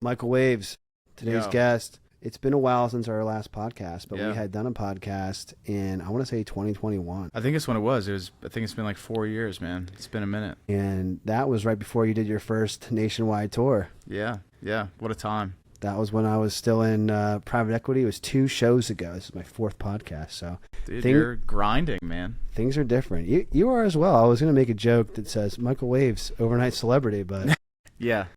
Michael Wavves, today's Yo. guest. It's been a while since our last podcast, but Yeah. we had done a podcast in, I want to say 2021. I think it's when it was. I think it's been like 4 years, man. It's been a minute. And that was right before you did your first nationwide tour. Yeah. What a time. That was when I was still in private equity. It was 2 shows ago. This is my 4th podcast. So Dude, you're grinding, man. things are different. You are as well. I was going to make a joke that says Michael Wavves, overnight celebrity, but Yeah.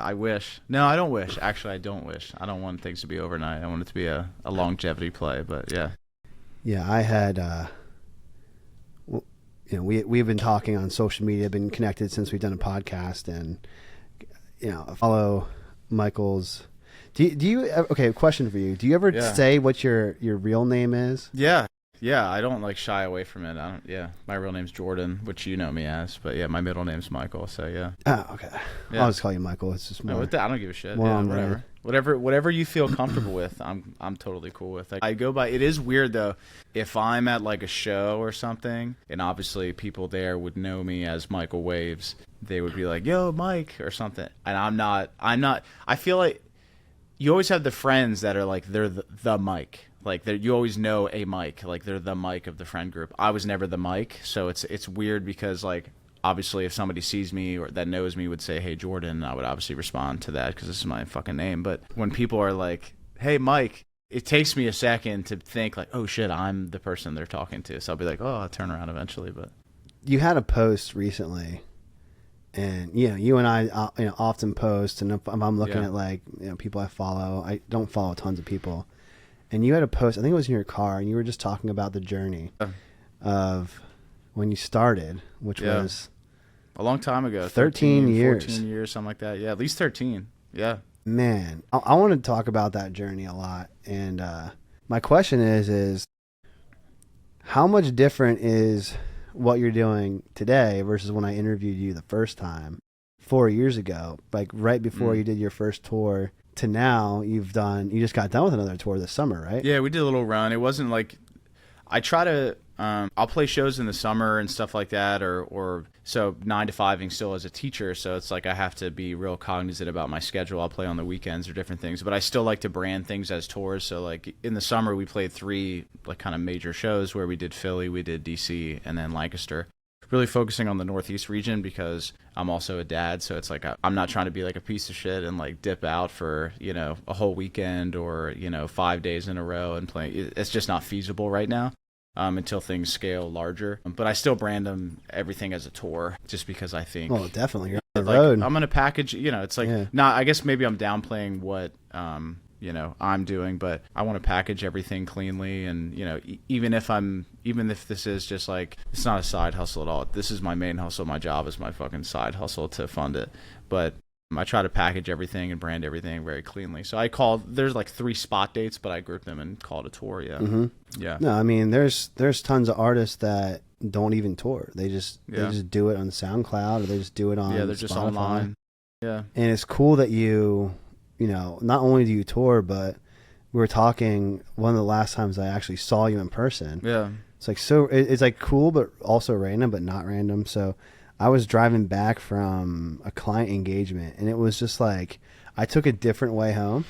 I wish. No, I don't wish. Actually, I don't wish. I don't want things to be overnight. I want it to be a longevity play, but yeah. yeah, I had, we've been talking on social media, been connected since we've done a podcast, and, I follow Michael's. Do you okay, question for you. Do you ever say what your real name is? Yeah, I don't shhy away from it. My real name's Jordan, which you know me as, but yeah, my middle name's Michael, so yeah. Oh, okay. Yeah. I'll just call you Michael. It's just more. No, I don't give a shit. More on whatever. Whatever you feel comfortable with, I'm totally cool with. I go by. It is weird though, if I'm at a show or something, and obviously people there would know me as Michael Wavves, they would be like, "Yo, Mike," or something, and I'm not. I feel like you always have the friends that are they're the Mike. You always know a Mike, they're the Mike of the friend group. I was never the Mike, so it's weird because obviously if somebody sees me or that knows me would say, "Hey, Jordan," I would obviously respond to that because this is my fucking name. But when people are like, "Hey, Mike," it takes me a second to think "Oh shit, I'm the person they're talking to." So I'll be like, "Oh, I'll turn around eventually." But You had a post recently, and you and I often post, and if I'm looking at people I follow, I don't follow tons of people. And you had a post, I think it was in your car, and you were just talking about the journey of when you started, which was a long time ago. 13 years. 14 years, something like that. Yeah, at least 13. Yeah. Man, I want to talk about that journey a lot. And my question is how much different is what you're doing today versus when I interviewed you the first time 4 years ago, right before you did your first tour? To now, you just got done with another tour this summer, right? Yeah, we did a little run. It wasn't I try to, I'll play shows in the summer and stuff like that, or so 9 to 5ing still as a teacher. So it's I have to be real cognizant about my schedule. I'll play on the weekends or different things, but I still like to brand things as tours. So in the summer, we played 3 kind of major shows where we did Philly, we did DC, and then Lancaster. Really focusing on the Northeast region because I'm also a dad, so it's I'm not trying to be a piece of shit and dip out for a whole weekend or 5 days in a row and play. It's just not feasible right now until things scale larger. But I still brand everything as a tour just because I think. Oh, definitely, you're on the road. I'm gonna package. It's not. I guess maybe I'm downplaying what I'm doing, but I want to package everything cleanly. And, even if this is just it's not a side hustle at all. This is my main hustle. My job is my fucking side hustle to fund it. But I try to package everything and brand everything very cleanly. So there's 3 spot dates, but I group them and call it a tour. Yeah. Mm-hmm. Yeah. No, I mean, there's tons of artists that don't even tour. They just do it on SoundCloud, or they just do it on they're just Spotify. online. Yeah. And it's cool that not only do you tour, but we were talking one of the last times I actually saw you in person. Yeah. It's it's cool, but also random, but not random. So I was driving back from a client engagement, and it was just I took a different way home.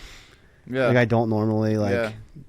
Yeah. I don't normally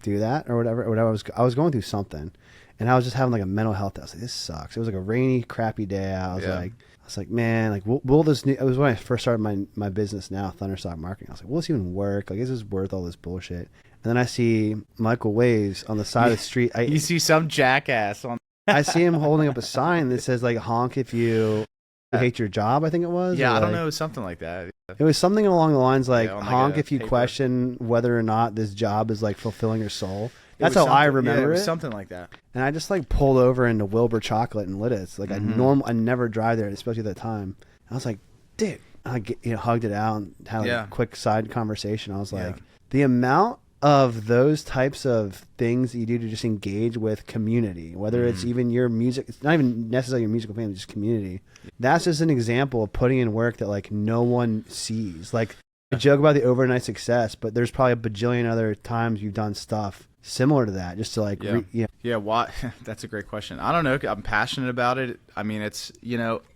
do that or whatever. I was going through something, and I was just having a mental health day. I was like, this sucks. It was a rainy, crappy day. I was like, man, will this new, it was when I first started my business now, Thunderstock Marketing. I was like, will this even work? Is this worth all this bullshit? And then I see Michael Wavves on the side of the street. You see some jackass on. I see him holding up a sign that says honk if you hate your job, I think it was. Yeah, I don't know. It was something like that. It was something along the lines honk if you paper. Question whether or not this job is fulfilling your soul. That's how I remember it. It was something like that. And I just pulled over into Wilbur Chocolate and lit it. It's I never drive there, especially at that time. I was like, dude, I hugged it out and had a quick side conversation. I was the amount of those types of things that you do to just engage with community, whether it's even your music, it's not even necessarily your musical family, just community. That's just an example of putting in work that no one sees. I joke about the overnight success, but there's probably a bajillion other times you've done stuff similar to that, just to like, yeah. Why? That's a great question. I don't know. I'm passionate about it. I mean, it's,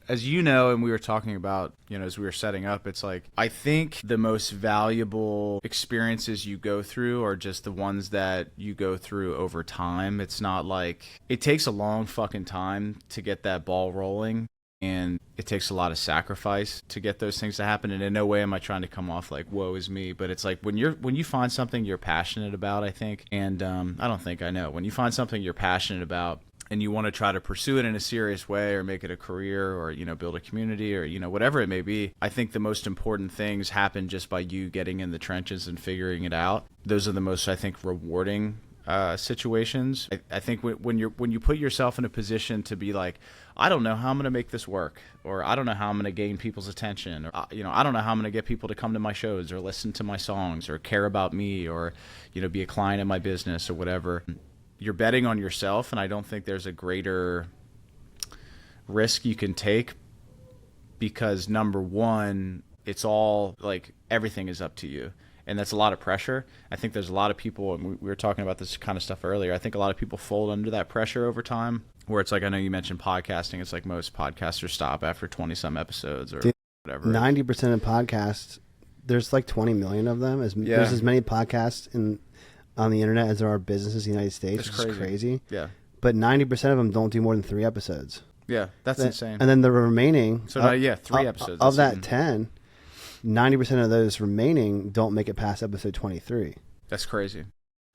as you know, and we were talking about, as we were setting up, it's like, I think the most valuable experiences you go through are just the ones that you go through over time. It's not like, it takes a long fucking time to get that ball rolling. And it takes a lot of sacrifice to get those things to happen. And in no way am I trying to come off like, woe is me. But it's like when you find something you're passionate about, I think, and I know, when you find something you're passionate about and you want to try to pursue it in a serious way or make it a career or, build a community or, whatever it may be, I think the most important things happen just by you getting in the trenches and figuring it out. Those are the most, I think, rewarding situations. I think when you put yourself in a position to be like, I don't know how I'm going to make this work, or I don't know how I'm going to gain people's attention, or I don't know how I'm going to get people to come to my shows or listen to my songs or care about me or be a client in my business or whatever. You're betting on yourself, and I don't think there's a greater risk you can take, because number one, it's all like everything is up to you. And that's a lot of pressure. I think there's a lot of people, and we were talking about this kind of stuff earlier, I think a lot of people fold under that pressure over time, where it's like, I know you mentioned podcasting. It's like most podcasters stop after 20-some episodes or whatever. 90% of podcasts, there's like 20 million of them. There's as many podcasts on the internet as there are businesses in the United States. It's crazy. Yeah. But 90% of them don't do more than 3 episodes. Yeah, that's insane. And then the remaining... 3 episodes. Of that 10... 90% of those remaining don't make it past episode 23. That's crazy.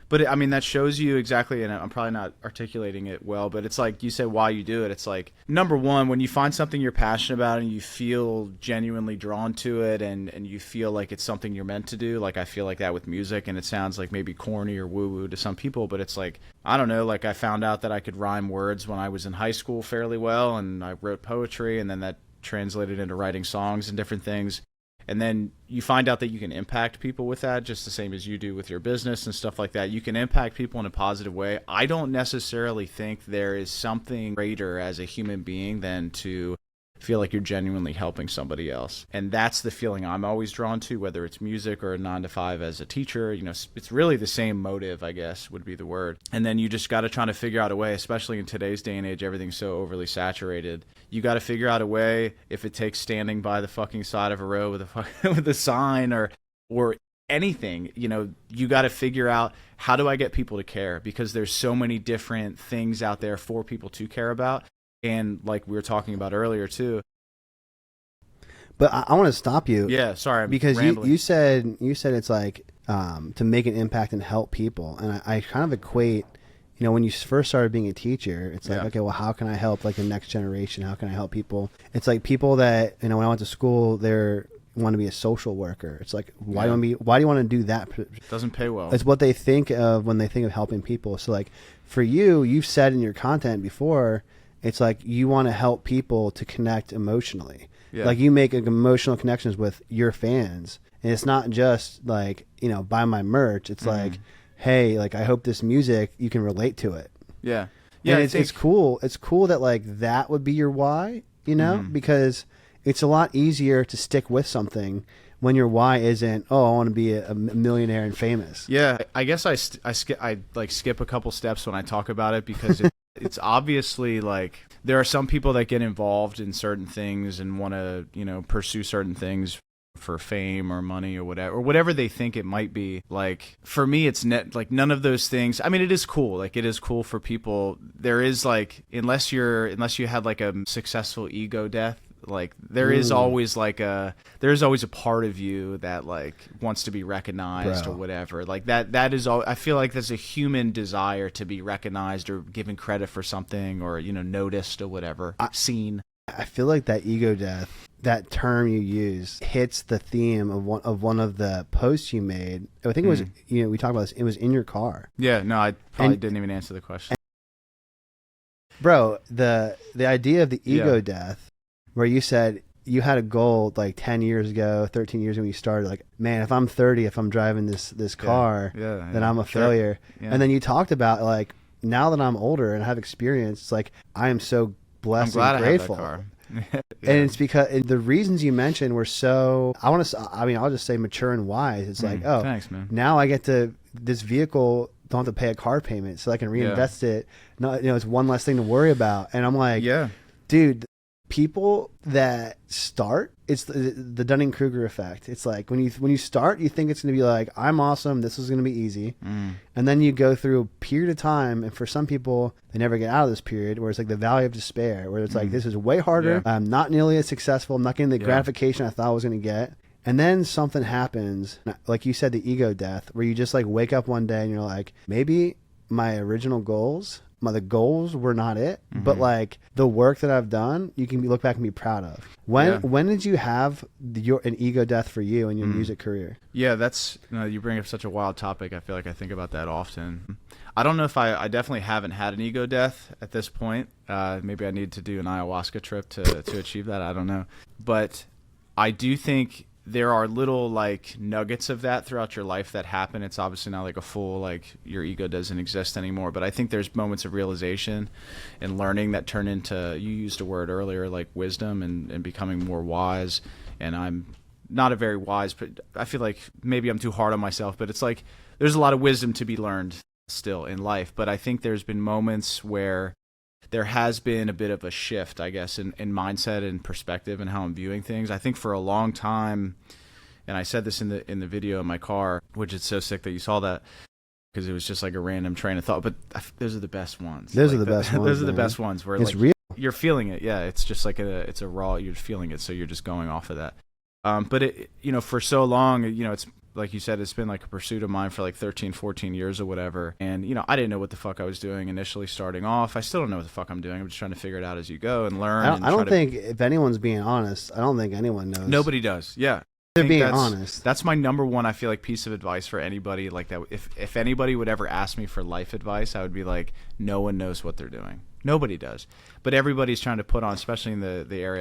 But I mean, that shows you exactly, and I'm probably not articulating it well, but it's like, you say why you do it. It's like, number one, when you find something you're passionate about and you feel genuinely drawn to it and you feel like it's something you're meant to do, like I feel like that with music, and it sounds like maybe corny or woo-woo to some people, but it's like, I don't know, like I found out that I could rhyme words when I was in high school fairly well, and I wrote poetry, and then that translated into writing songs and different things. And then you find out that you can impact people with that, just the same as you do with your business and stuff like that. You can impact people in a positive way. I don't necessarily think there is something greater as a human being than to feel like you're genuinely helping somebody else. And that's the feeling I'm always drawn to, whether it's music or a 9-to-5 as a teacher. It's really the same motive, I guess, would be the word. And then you just got to try to figure out a way, especially in today's day and age, everything's so overly saturated. You got to figure out a way, if it takes standing by the fucking side of a road with a sign or anything, you got to figure out, how do I get people to care? Because there's so many different things out there for people to care about. And like we were talking about earlier too. But I want to stop you. Yeah, sorry. Because you said it's like to make an impact and help people. And I kind of equate, when you first started being a teacher, it's like, okay, well, how can I help like the next generation? How can I help people? It's like people that, when I went to school, they want to be a social worker. It's like, why do you want to do that? It doesn't pay well. It's what they think of when they think of helping people. So like for you, you've said in your content before, it's like you want to help people to connect emotionally. Yeah. Like you make emotional connections with your fans. And it's not just like, buy my merch. It's like, hey, like I hope this music, you can relate to it. Yeah. Yeah. And it's cool. It's cool that like that would be your why, because it's a lot easier to stick with something when your why isn't, I want to be a millionaire and famous. Yeah. I guess I skip a couple steps when I talk about it, because it's obviously like there are some people that get involved in certain things and want to, pursue certain things for fame or money or whatever they think it might be. Like for me, it's like none of those things. I mean, it is cool. Like it is cool for people. There is like, unless you had like a successful ego death, like there is always a part of you that like wants to be recognized or whatever. Like that is all. I feel like there's a human desire to be recognized or given credit for something, or noticed or whatever. Seen. I feel like that ego death, that term you use, hits the theme of one of the posts you made. I think it was we talked about this. It was in your car. Yeah. No, I probably didn't even answer the question. Bro, the idea of the ego death, where you said you had a goal like 10 years ago, 13 years ago when you started, like, man, if I'm 30, if I'm driving this car, then I'm a failure. Yeah. And then you talked about like, now that I'm older and have experience, it's like, I am so blessed and grateful. I have that car. And it's because the reasons you mentioned were so, I'll just say mature and wise. It's like, thanks, man. Now I get to, this vehicle don't have to pay a car payment, so I can reinvest it. Not, it's one less thing to worry about. And I'm like, dude, people that start, it's the Dunning-Kruger effect. It's like when you start, you think it's going to be like, I'm awesome, this is going to be easy. And then you go through a period of time, and for some people, they never get out of this period, where it's like the valley of despair, where it's like, this is way harder. I'm not nearly as successful. I'm not getting the gratification I thought I was going to get. And then something happens, like you said, the ego death, where you just like wake up one day and you're like, maybe my original goals, the goals were not it, but like the work that I've done, you can look back and be proud of. When did you have an ego death for you in your music career? Yeah, that's, you bring up such a wild topic. I feel like I think about that often. I don't know if I definitely haven't had an ego death at this point. Maybe I need to do an ayahuasca trip to achieve that. I don't know. But I do think there are little like nuggets of that throughout your life that happen. It's obviously not like a full, like your ego doesn't exist anymore, but I think there's moments of realization and learning that turn into, you used a word earlier, like wisdom and becoming more wise. And I'm not a very wise, but I feel like maybe I'm too hard on myself, but it's like, there's a lot of wisdom to be learned still in life. But I think there's been moments where there has been a bit of a shift, I guess, in mindset and perspective and how I'm viewing things. I think for a long time, and I said this in the video in my car, which is so sick that you saw that, because it was just like a random train of thought. But those are the best ones. Those are the best ones. Those are the best ones where it's like real. You're feeling it. Yeah, it's just like it's a raw. You're feeling it, so you're just going off of that. But it, for so long, it's like you said, it's been like a pursuit of mine for like 13, 14 years or whatever. And, I didn't know what the fuck I was doing initially starting off. I still don't know what the fuck I'm doing. I'm just trying to figure it out as you go and learn. I don't think, if anyone's being honest, I don't think anyone knows. Nobody does. Yeah. They're being honest. That's my number one, I feel like, piece of advice for anybody like that. If anybody would ever ask me for life advice, I would be like, no one knows what they're doing. Nobody does. But everybody's trying to put on, especially in the era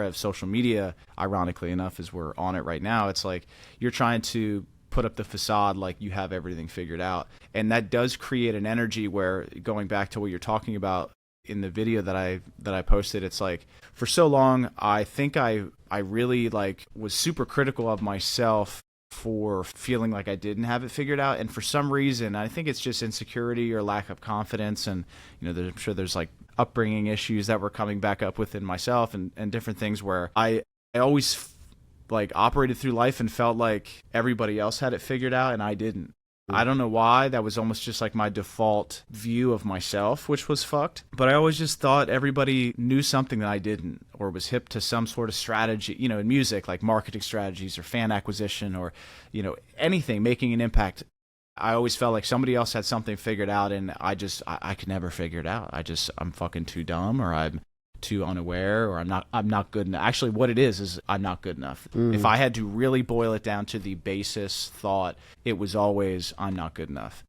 of social media, ironically enough, as we're on it right now, it's like you're trying to put up the facade like you have everything figured out. And that does create an energy where, going back to what you're talking about in the video that I posted, it's like, for so long, I think I really like was super critical of myself for feeling like I didn't have it figured out. And for some reason, I think it's just insecurity or lack of confidence. And, I'm sure there's like upbringing issues that were coming back up within myself and different things where I always like operated through life and felt like everybody else had it figured out and I didn't. I don't know why. That was almost just like my default view of myself, which was fucked. But I always just thought everybody knew something that I didn't, or was hip to some sort of strategy, in music, like marketing strategies or fan acquisition or, anything, making an impact. I always felt like somebody else had something figured out and I could never figure it out. I'm fucking too dumb, or I'm too unaware, or I'm not good enough. Actually, what it is I'm not good enough. If I had to really boil it down to the basis thought, it was always I'm not good enough.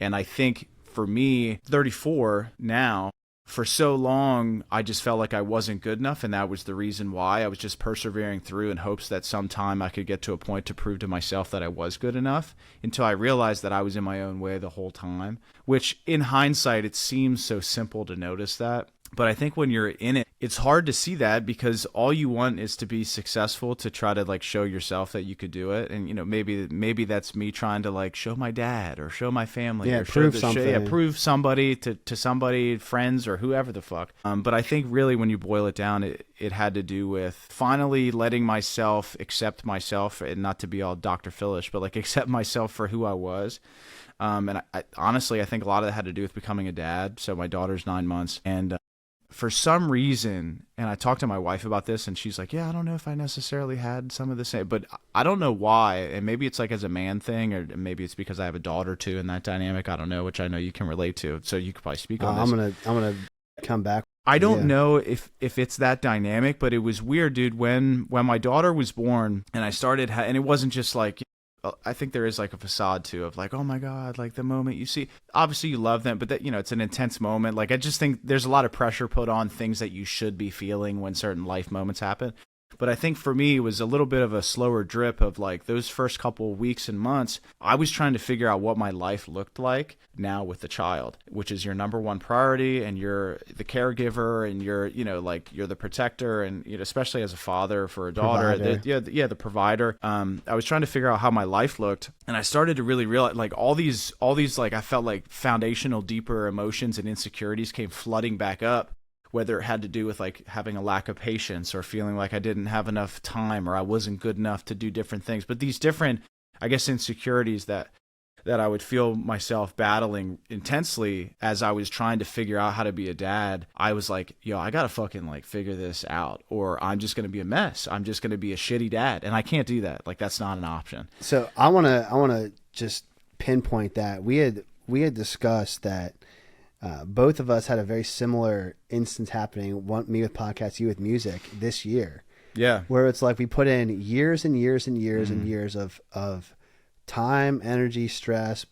And I think for me, 34 now, for so long, I just felt like I wasn't good enough, and that was the reason why. I was just persevering through in hopes that sometime I could get to a point to prove to myself that I was good enough, until I realized that I was in my own way the whole time, which in hindsight, it seems so simple to notice that. But I think when you're in it, it's hard to see that, because all you want is to be successful, to try to like show yourself that you could do it. And, maybe that's me trying to like show my dad or show my family, or prove something. Prove somebody to somebody, friends or whoever the fuck. But I think really when you boil it down, it had to do with finally letting myself accept myself, and not to be all Dr. Philish, but like accept myself for who I was. And I honestly, I think a lot of that had to do with becoming a dad. So my daughter's 9 months, and for some reason, and I talked to my wife about this, and she's like, yeah, I don't know if I necessarily had some of the same, but I don't know why. And maybe it's like as a man thing, or maybe it's because I have a daughter too in that dynamic. I don't know, which I know you can relate to. So you could probably speak on this. I'm gonna come back. I don't know if it's that dynamic, but it was weird, dude. When my daughter was born, and I started, and it wasn't just like, I think there is like a facade too of like, oh my God, like the moment you see, obviously you love them, but that, it's an intense moment. Like, I just think there's a lot of pressure put on things that you should be feeling when certain life moments happen. But I think for me, it was a little bit of a slower drip of like those first couple of weeks and months. I was trying to figure out what my life looked like now with the child, which is your number one priority, and you're the caregiver, and you're, you know, like you're the protector, and, you know, especially as a father for a daughter, the provider. I was trying to figure out how my life looked, and I started to really realize like all these like I felt like foundational, deeper emotions and insecurities came flooding back up. Whether it had to do with like having a lack of patience or feeling like I didn't have enough time or I wasn't good enough to do different things. But these different, I guess, insecurities that I would feel myself battling intensely as I was trying to figure out how to be a dad, I was like, yo, I got to fucking like figure this out, or I'm just going to be a mess. I'm just going to be a shitty dad. And I can't do that. Like, that's not an option. So I want to just pinpoint that we had discussed that both of us had a very similar instance happening, me with podcasts, you with music this year. Yeah. Where it's like we put in years and years and years and years of time, energy, stress,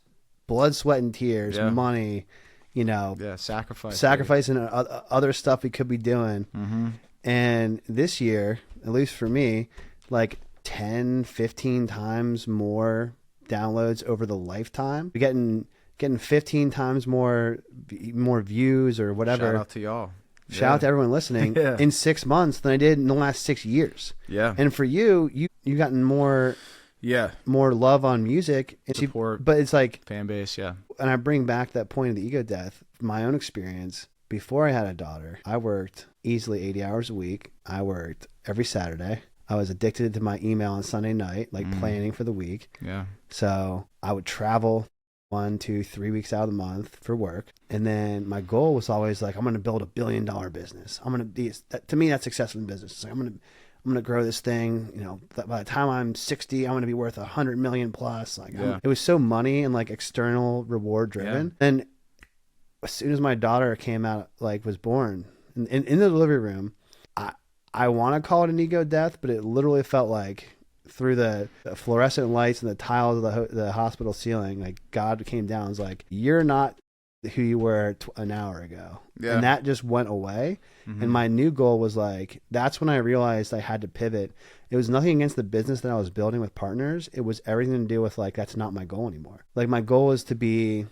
blood, sweat, and tears, money, you know. Yeah, sacrificing other stuff we could be doing. Mm-hmm. And this year, at least for me, like 10, 15 times more downloads over the lifetime. We're getting 15 times more views or whatever. Shout out to y'all. Shout out to everyone listening in 6 months than I did in the last 6 years. Yeah. And for you gotten more love on music. Support. But it's like fan base. Yeah. And I bring back that point of the ego death, my own experience. Before I had a daughter, I worked easily 80 hours a week. I worked every Saturday. I was addicted to my email on Sunday night, like planning for the week. Yeah. So I would travel 1, 2, 3 weeks out of the month for work. And then my goal was always like, I'm going to build $1 billion business. I'm going to be, to me, that's successful in business. It's like, I'm going to grow this thing, you know, by the time I'm 60, I'm going to be worth 100 million plus. Like it was so money and like external reward driven. Yeah. And as soon as my daughter came out, like was born in the delivery room, I want to call it an ego death, but it literally felt like through the fluorescent lights and the tiles of the hospital ceiling, like God came down and was like, you're not who you were an hour ago. Yeah. And that just went away. Mm-hmm. And my new goal was like, that's when I realized I had to pivot. It was nothing against the business that I was building with partners. It was everything to do with like, that's not my goal anymore. Like my goal is to be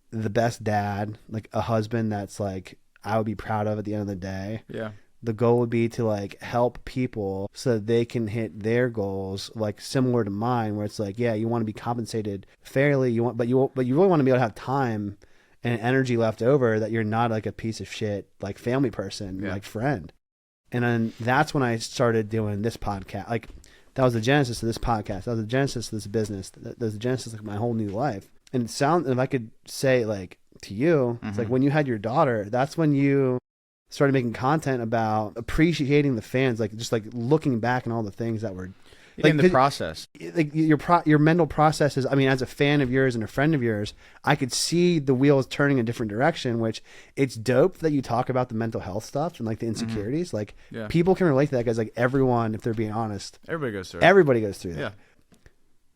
the best dad, like a husband that's like, I would be proud of at the end of the day. Yeah. The goal would be to like help people so that they can hit their goals, like similar to mine, where it's like, yeah, you want to be compensated fairly, but you really want to be able to have time and energy left over that you're not like a piece of shit, like family person, like friend. And then that's when I started doing this podcast. Like that was the genesis of this podcast. That was the genesis of this business. That was the genesis of my whole new life. And it sounds, if I could say like to you, it's like when you had your daughter, that's when you started making content about appreciating the fans, like just like looking back and all the things that were like, in the process, like your mental processes. I mean, as a fan of yours and a friend of yours, I could see the wheels turning a different direction, which it's dope that you talk about the mental health stuff and like the insecurities. Like people can relate to that, guys. Like everyone, if they're being honest, everybody goes through that. Yeah.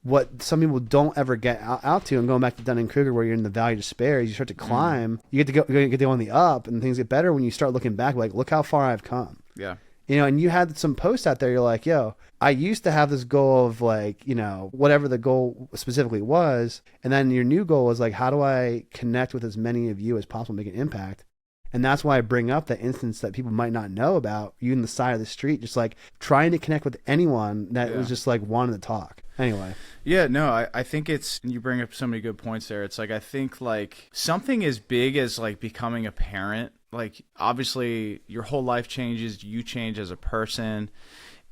What some people don't ever get out to, and going back to Dunning-Kruger, where you're in the valley of despair, is you start to climb. You get to go on the up, and things get better when you start looking back. Like, look how far I've come. Yeah. You know, and you had some posts out there. You're like, yo, I used to have this goal of like, you know, whatever the goal specifically was, and then your new goal was like, how do I connect with as many of you as possible, make an impact? And that's why I bring up that instance that people might not know about, you in the side of the street, just like trying to connect with anyone that was just like wanting to talk. Anyway. Yeah, no, I think you bring up so many good points there. It's like, I think like something as big as like becoming a parent, like obviously your whole life changes, you change as a person,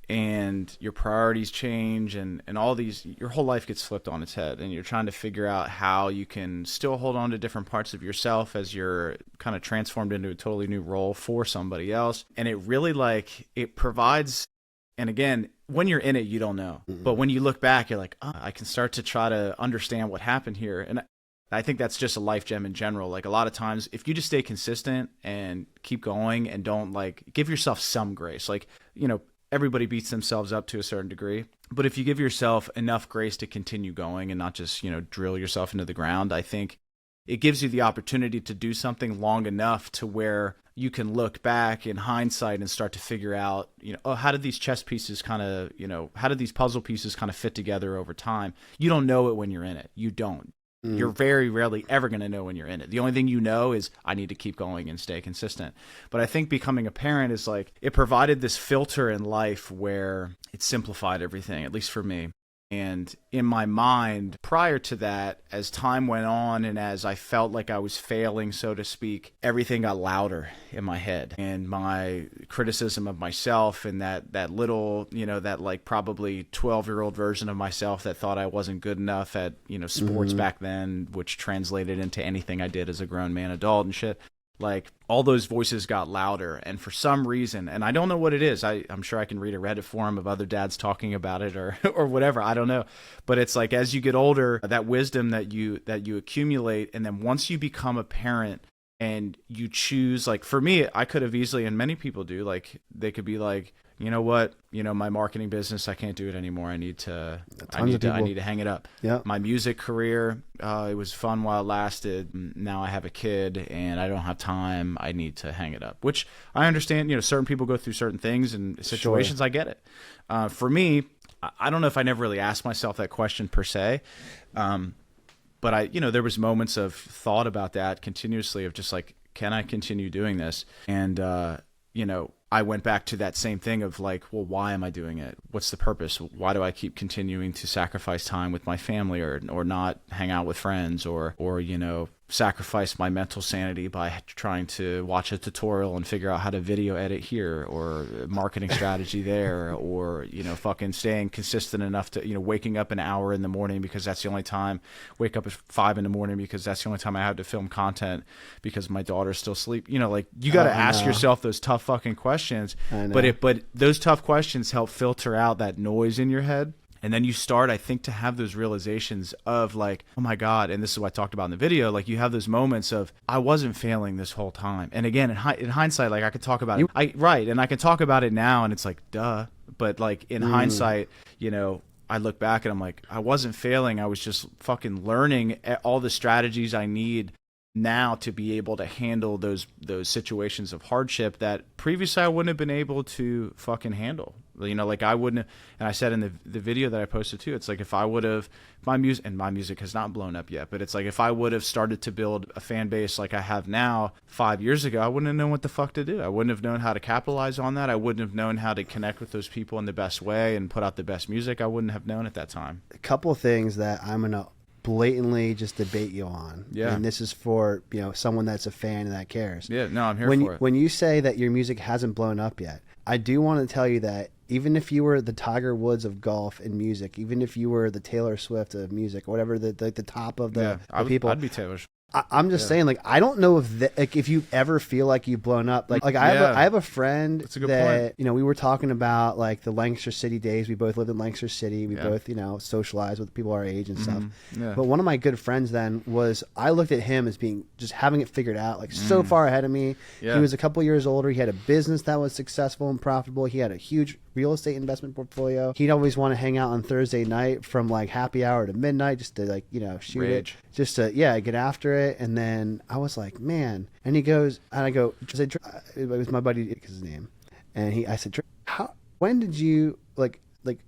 and your priorities change, and all these, your whole life gets flipped on its head, and you're trying to figure out how you can still hold on to different parts of yourself as you're kind of transformed into a totally new role for somebody else. And it really like, it provides, and again, when you're in it, you don't know. Mm-hmm. But when you look back, you're like, oh, I can start to try to understand what happened here. And I think that's just a life gem in general. Like a lot of times, if you just stay consistent and keep going and don't like, give yourself some grace, like, you know, everybody beats themselves up to a certain degree. But if you give yourself enough grace to continue going and not just, you know, drill yourself into the ground, I think it gives you the opportunity to do something long enough to where you can look back in hindsight and start to figure out, oh, how did these chess pieces kind of, how did these puzzle pieces kind of fit together over time? You don't know it when you're in it. You don't. You're very rarely ever going to know when you're in it. The only thing you know is I need to keep going and stay consistent. But I think becoming a parent is like, it provided this filter in life where it simplified everything, at least for me. And in my mind, prior to that, as time went on and as I felt like I was failing, so to speak, everything got louder in my head. And my criticism of myself and that little, that like probably 12-year-old version of myself that thought I wasn't good enough at, sports back then, which translated into anything I did as a grown man adult and shit. Like, all those voices got louder, and for some reason, and I don't know what it is. I'm sure I can read a Reddit forum of other dads talking about it or whatever. I don't know. But it's like, as you get older, that wisdom that you accumulate, and then once you become a parent and you choose, like for me, I could have easily, and many people do, like they could be like, you know what, my marketing business, I can't do it anymore. I need to hang it up. Yeah. My music career, it was fun while it lasted. Now I have a kid and I don't have time. I need to hang it up, which I understand, certain people go through certain things and situations. Sure. I get it. For me, I don't know if I never really asked myself that question per se. But there was moments of thought about that continuously of just like, can I continue doing this? And, I went back to that same thing of like, well, why am I doing it? What's the purpose? Why do I keep continuing to sacrifice time with my family or not hang out with friends or sacrifice my mental sanity by trying to watch a tutorial and figure out how to video edit here or marketing strategy there or, fucking staying consistent enough to, waking up an hour in the morning because that's the only time, wake up at 5 a.m. because that's the only time I have to film content because my daughter's still asleep. Like you got to ask yourself those tough fucking questions, but those tough questions help filter out that noise in your head. And then you start, I think, to have those realizations of like, oh my God, and this is what I talked about in the video, like you have those moments of, I wasn't failing this whole time. And again, in hindsight, like I could talk about it. And I can talk about it now and it's like, duh. But like in hindsight, I look back and I'm like, I wasn't failing. I was just fucking learning all the strategies I need now to be able to handle those situations of hardship that previously I wouldn't have been able to fucking handle. Like I wouldn't, and I said in the video that I posted too, it's like if I would have, my music has not blown up yet, but it's like if I would have started to build a fan base like I have now 5 years ago, I wouldn't have known what the fuck to do. I wouldn't have known how to capitalize on that. I wouldn't have known how to connect with those people in the best way and put out the best music. I wouldn't have known at that time. A couple of things that I'm going to blatantly just debate you on. Yeah. And this is for, someone that's a fan and that cares. Yeah, no, I'm here for it. When you say that your music hasn't blown up yet, I do want to tell you that even if you were the Tiger Woods of golf and music, even if you were the Taylor Swift of music, or whatever, the top of the people, I'd be Taylor Swift. I'm just saying, like, I don't know if you ever feel like you've blown up. Like I have a friend that, we were talking about like the Lancaster City days. We both lived in Lancaster City. We both, socialized with people our age and stuff. Yeah. But one of my good friends then I looked at him as being just having it figured out, like so far ahead of me. Yeah. He was a couple years older. He had a business that was successful and profitable. He had a huge real estate investment portfolio. He'd always want to hang out on Thursday night from like happy hour to midnight just to like, shoot Rage. It. Just to, get after it. And then I was like, man. And he goes, and I go, it was my buddy, his name. And I said, when did you,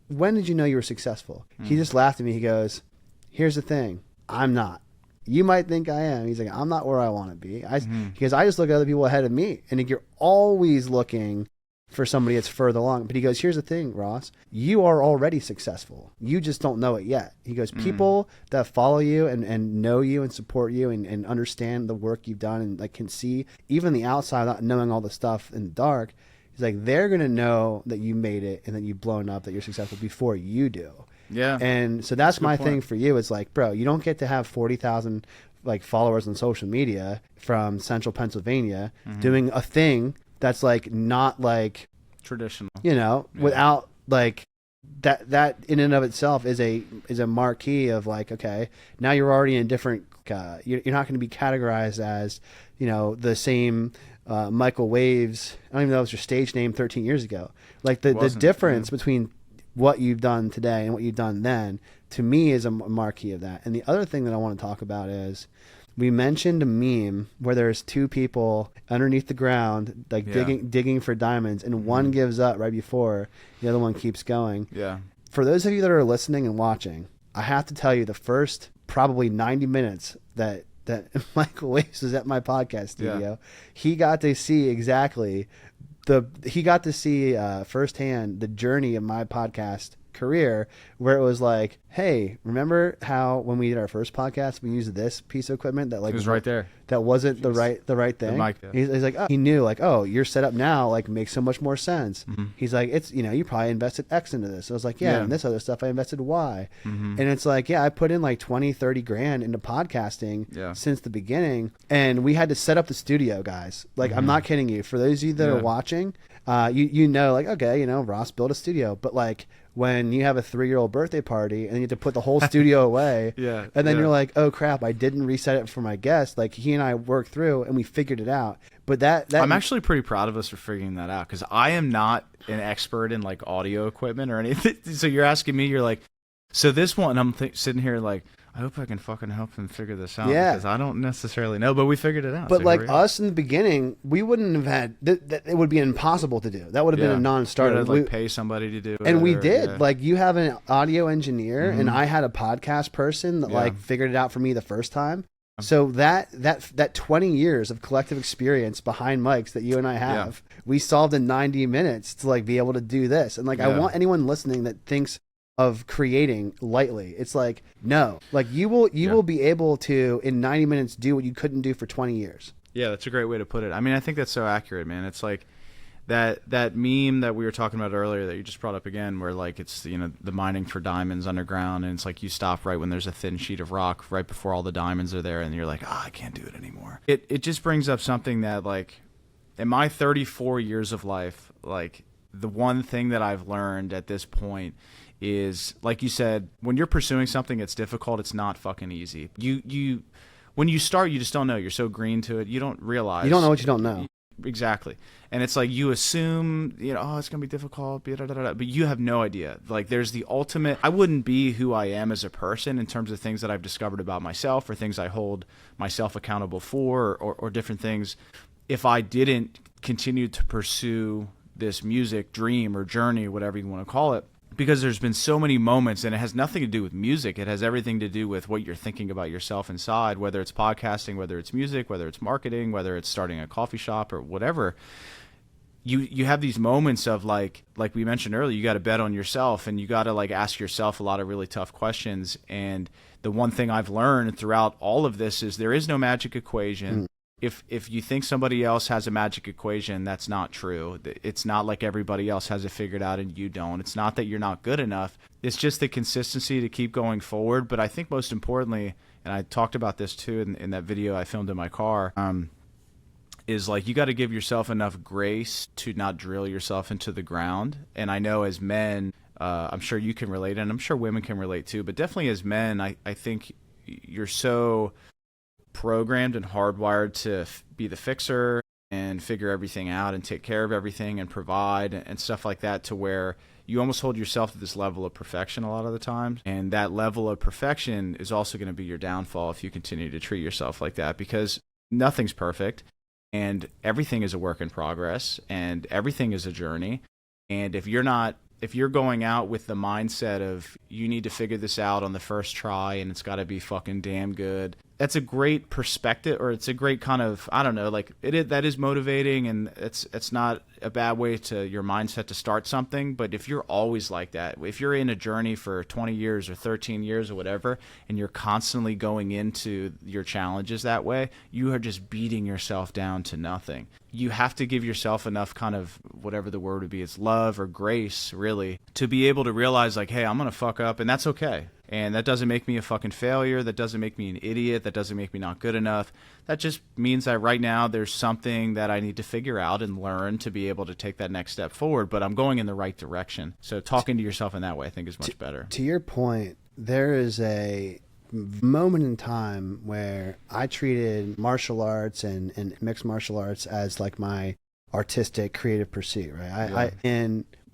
when did you know you were successful? He just laughed at me. He goes, here's the thing. I'm not. You might think I am. He's like, I'm not where I want to be. Because I just look at other people ahead of me. And you're always looking for somebody that's further along. But he goes, here's the thing, Ross. You are already successful. You just don't know it yet. He goes, people that follow you and know you and support you and understand the work you've done and like can see even the outside without knowing all the stuff in the dark. He's like, they're going to know that you made it and that you've blown up, that you're successful before you do. Yeah. And so that's my thing for you. It's like, bro, you don't get to have 40,000 like followers on social media from central Pennsylvania doing a thing that's like not like traditional, without like that in and of itself is a marquee of like, okay, now you're already in different, you're not going to be categorized as, the same Michael Wavves. I don't even know if it was your stage name 13 years ago. Like the difference between what you've done today and what you've done then, to me, is a marquee of that. And the other thing that I want to talk about is, We mentioned a meme where there's two people underneath the ground, like digging for diamonds, and one gives up right before the other one keeps going. Yeah. For those of you that are listening and watching, I have to tell you, the first probably 90 minutes that Michael Wavves was at my podcast studio, he got to see exactly firsthand the journey of my podcast career, where it was like, hey, remember how when we did our first podcast we used this piece of equipment that like it was right there, that wasn't the right thing? The mic, he's like, he knew, like, oh, your setup now like makes so much more sense. He's like, it's, you probably invested X into this. I was like, and this other stuff I invested Y. And it's like, I put in like 20-30 grand into podcasting since the beginning, and we had to set up the studio, guys. Like, I'm not kidding you. For those of you that are watching, you know, like, okay, Ross built a studio, but like when you have a 3-year-old birthday party and you have to put the whole studio away, and then you're like, oh crap, I didn't reset it for my guest. Like, he and I worked through and we figured it out. But that I'm actually pretty proud of us for figuring that out, because I am not an expert in like audio equipment or anything. So you're asking me, you're like, so this one, I'm sitting here like, I hope I can fucking help him figure this out, because I don't necessarily know, but we figured it out. But so like us in the beginning, we wouldn't have had it would be impossible to do. That would have been a non-starter. We'd pay somebody to do it. And we did. Like, you have an audio engineer, and I had a podcast person that like figured it out for me the first time. So that 20 years of collective experience behind mics that you and I have, we solved in 90 minutes to like be able to do this. And like, I want anyone listening that thinks of creating lightly, it's like, no, like you will be able to in 90 minutes do what you couldn't do for 20 years. Yeah, that's a great way to put it. I mean, I think that's so accurate, man. It's like that meme that we were talking about earlier that you just brought up again, where like it's, the mining for diamonds underground, and it's like you stop right when there's a thin sheet of rock right before all the diamonds are there, and you're like, I can't do it anymore. It just brings up something that, like, in my 34 years of life, like, the one thing that I've learned at this point is, like you said, when you're pursuing something that's difficult, it's not fucking easy. You when you start, you just don't know. You're so green to it, you don't realize. You don't know what you don't know. Exactly. And it's like you assume, it's going to be difficult, but you have no idea. Like, there's the ultimate, I wouldn't be who I am as a person in terms of things that I've discovered about myself or things I hold myself accountable for, or different things, if I didn't continue to pursue this music dream or journey, whatever you want to call it. Because there's been so many moments, and it has nothing to do with music. It has everything to do with what you're thinking about yourself inside, whether it's podcasting, whether it's music, whether it's marketing, whether it's starting a coffee shop or whatever. You have these moments of like we mentioned earlier, you got to bet on yourself, and you got to like ask yourself a lot of really tough questions. And the one thing I've learned throughout all of this is there is no magic equation. If you think somebody else has a magic equation, that's not true. It's not like everybody else has it figured out and you don't. It's not that you're not good enough. It's just the consistency to keep going forward. But I think most importantly, and I talked about this too in that video I filmed in my car, is like you got to give yourself enough grace to not drill yourself into the ground. And I know as men, I'm sure you can relate, and I'm sure women can relate too, but definitely as men, I think you're so programmed and hardwired to be the fixer and figure everything out and take care of everything and provide and stuff like that, to where you almost hold yourself to this level of perfection a lot of the time. And that level of perfection is also going to be your downfall if you continue to treat yourself like that, because nothing's perfect and everything is a work in progress and everything is a journey. And if you're going out with the mindset of you need to figure this out on the first try and it's got to be fucking damn good, that's a great perspective, or it's a great kind of, I don't know, like that is motivating, and it's not a bad way to your mindset to start something. But if you're always like that, if you're in a journey for 20 years or 13 years or whatever, and you're constantly going into your challenges that way, you are just beating yourself down to nothing. You have to give yourself enough kind of, whatever the word would be, it's love or grace, really, to be able to realize like, hey, I'm going to fuck up, and that's okay. And that doesn't make me a fucking failure. That doesn't make me an idiot. That doesn't make me not good enough. That just means that right now there's something that I need to figure out and learn to be able to take that next step forward. But I'm going in the right direction. So talking to yourself in that way, I think, is much better. To your point, there is a moment in time where I treated martial arts and mixed martial arts as like my artistic creative pursuit, right?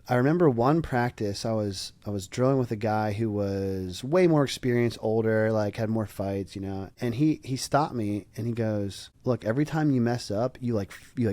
I remember one practice, I was drilling with a guy who was way more experienced, older, like had more fights, you know. And he stopped me and he goes, "Look, every time you mess up, you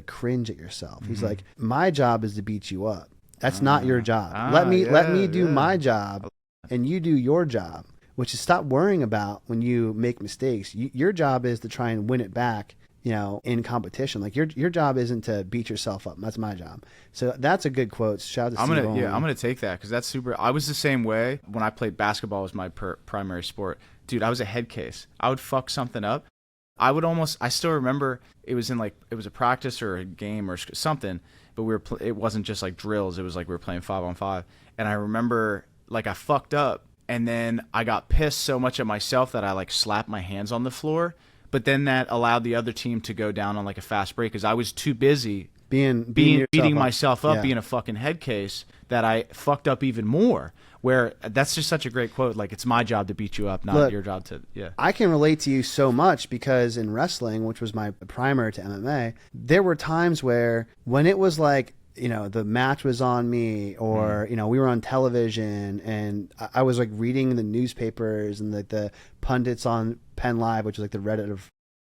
cringe at yourself." He's like, "My job is to beat you up. That's not your job. Let me do my job, and you do your job, which is stop worrying about when you make mistakes. Your job is to try and win it back." You know, in competition, like your job isn't to beat yourself up. That's my job. So that's a good quote. Shout out to Steve Ballmer. I'm gonna take that because that's super. I was the same way when I played basketball. Was my primary sport, dude. I was a head case. I would fuck something up. I still remember it was a practice or a game or something, but it wasn't just like drills. It was like we were playing 5-on-5, and I remember like I fucked up, and then I got pissed so much at myself that I like slapped my hands on the floor. But then that allowed the other team to go down on like a fast break because I was too busy beating myself up, being a fucking head case, that I fucked up even more. Where that's just such a great quote. Like, it's my job to beat you up, not your job to, I can relate to you so much because in wrestling, which was my primer to MMA, there were times where when it was like, you know, the match was on me or, you know, we were on television and I was like reading the newspapers and the pundits on Penn Live, which is like the Reddit of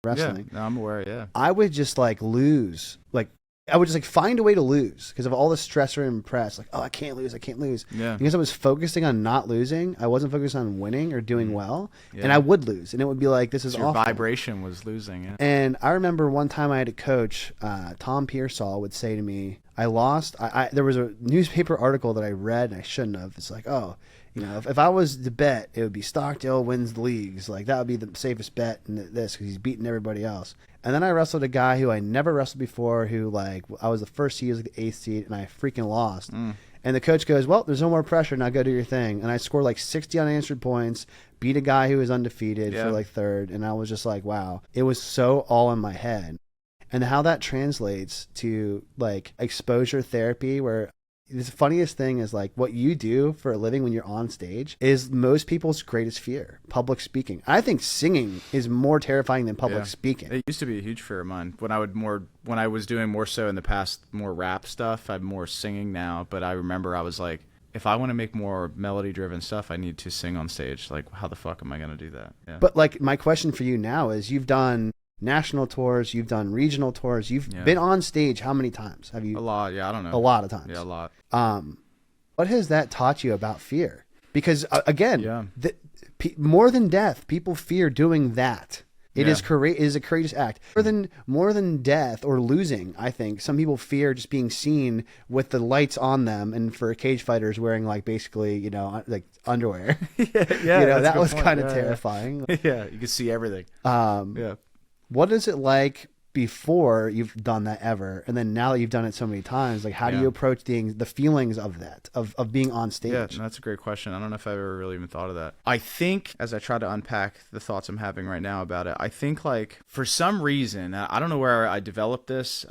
wrestling. Yeah, I'm aware, I would just like lose. Like, I would just like find a way to lose because of all the stressor and press. Like, oh, I can't lose. Yeah. Because I was focusing on not losing. I wasn't focused on winning or doing well. Yeah. And I would lose. And it would be like, this is awful. Your vibration was losing. Yeah. And I remember one time I had a coach, Tom Pearsall, would say to me, I lost. There was a newspaper article that I read and I shouldn't have. It's like, oh, you know, if I was to bet, it would be Stockdale wins the leagues. Like, that would be the safest bet in this because he's beating everybody else. And then I wrestled a guy who I never wrestled before who, like, I was the first seed, he was like the 8th seed, and I freaking lost. And the coach goes, well, there's no more pressure. Now go do your thing. And I scored like 60 unanswered points, beat a guy who was undefeated for like 3rd. And I was just like, wow. It was so all in my head. And how that translates to like exposure therapy, where the funniest thing is like what you do for a living when you're on stage is most people's greatest fear, public speaking. I think singing is more terrifying than public speaking. It used to be a huge fear of mine when I was doing more so in the past, more rap stuff. I'm more singing now, but I remember I was like, if I want to make more melody driven stuff, I need to sing on stage. Like, how the fuck am I going to do that? Yeah. But like my question for you now is, you've done national tours, you've done regional tours, you've been on stage how many times? Have you? A lot, I don't know. A lot of times. Yeah, a lot. What has that taught you about fear? Because again, more than death, people fear doing that. It is a courageous act. More than death or losing, I think some people fear just being seen with the lights on them, and for cage fighters wearing like basically, you know, like underwear. You know, that was kind of terrifying. Yeah, you could see everything. What is it like before you've done that ever, and then now that you've done it so many times, like how do you approach the feelings of that, of being on stage? Yeah, that's a great question. I don't know if I've ever really even thought of that. I think as I try to unpack the thoughts I'm having right now about it, I think like for some reason, I don't know where I developed this.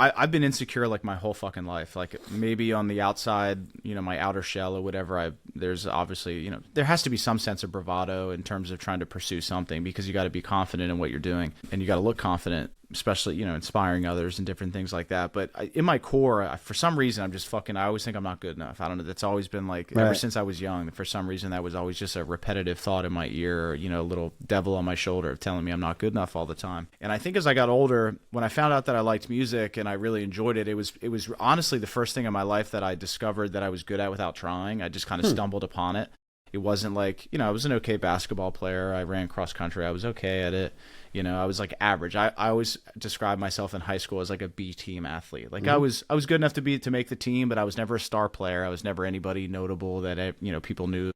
I've been insecure like my whole fucking life. Like maybe on the outside, you know, my outer shell or whatever, there's obviously, you know, there has to be some sense of bravado in terms of trying to pursue something, because you got to be confident in what you're doing and you got to look confident, especially, you know, inspiring others and different things like that. But in my core, for some reason, I always think I'm not good enough. I don't know. That's always been like, ever since I was young, for some reason, that was always just a repetitive thought in my ear, or, you know, a little devil on my shoulder telling me I'm not good enough all the time. And I think as I got older, when I found out that I liked music and I really enjoyed it, it was honestly the first thing in my life that I discovered that I was good at without trying. I just kind of stumbled upon it. It wasn't like, you know, I was an okay basketball player. I ran cross country. I was okay at it. You know, I was like average. I always described myself in high school as like a B team athlete. Like I was good enough to make the team, but I was never a star player. I was never anybody notable that, you know, people knew.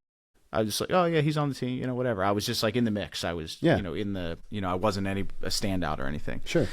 I was just like, oh yeah, he's on the team, you know, whatever. I was just like in the mix. I was, you know, I wasn't a standout or anything. Sure.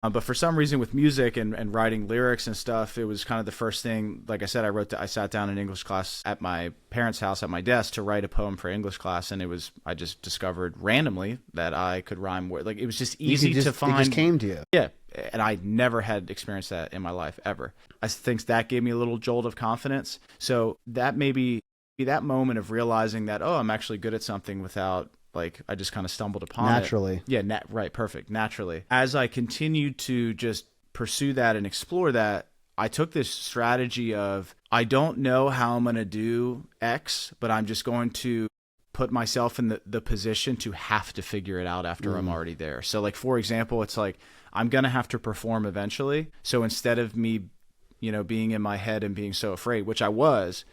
But for some reason with music and writing lyrics and stuff, it was kind of the first thing. Like I said, I sat down in English class at my parents' house at my desk to write a poem for English class. And I just discovered randomly that I could rhyme words. Like it was just easy to find. It just came to you. Yeah. And I never had experienced that in my life ever. I think that gave me a little jolt of confidence. So that maybe that moment of realizing that, oh, I'm actually good at something without, like, I just kind of stumbled upon naturally. It. Yeah, right, perfect, naturally. As I continued to just pursue that and explore that, I took this strategy of, I don't know how I'm going to do X, but I'm just going to put myself in the position to have to figure it out after I'm already there. So like, for example, it's like, I'm going to have to perform eventually. So instead of me, you know, being in my head and being so afraid, which I was,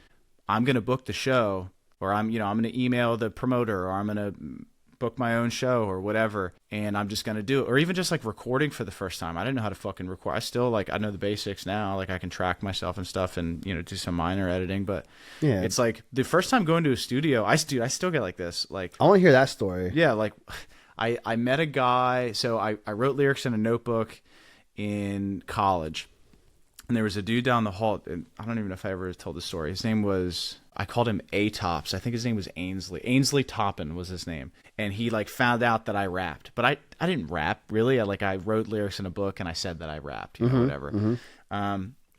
I'm going to book the show, or I'm going to email the promoter, or I'm going to book my own show or whatever, and I'm just going to do it. Or even just like recording for the first time. I didn't know how to fucking record. I still like, I know the basics now. Like I can track myself and stuff and, you know, do some minor editing, but yeah, it's like the first time going to a studio, I still get like this. Like, I want to hear that story. Yeah. Like I met a guy. So I wrote lyrics in a notebook in college, and there was a dude down the hall. And I don't even know if I ever told the story. His name was, I called him A-Tops. I think his name was Ainsley. Ainsley Toppin was his name. And he like found out that I rapped. But I didn't rap, really. I wrote lyrics in a book and I said that I rapped, you know, whatever.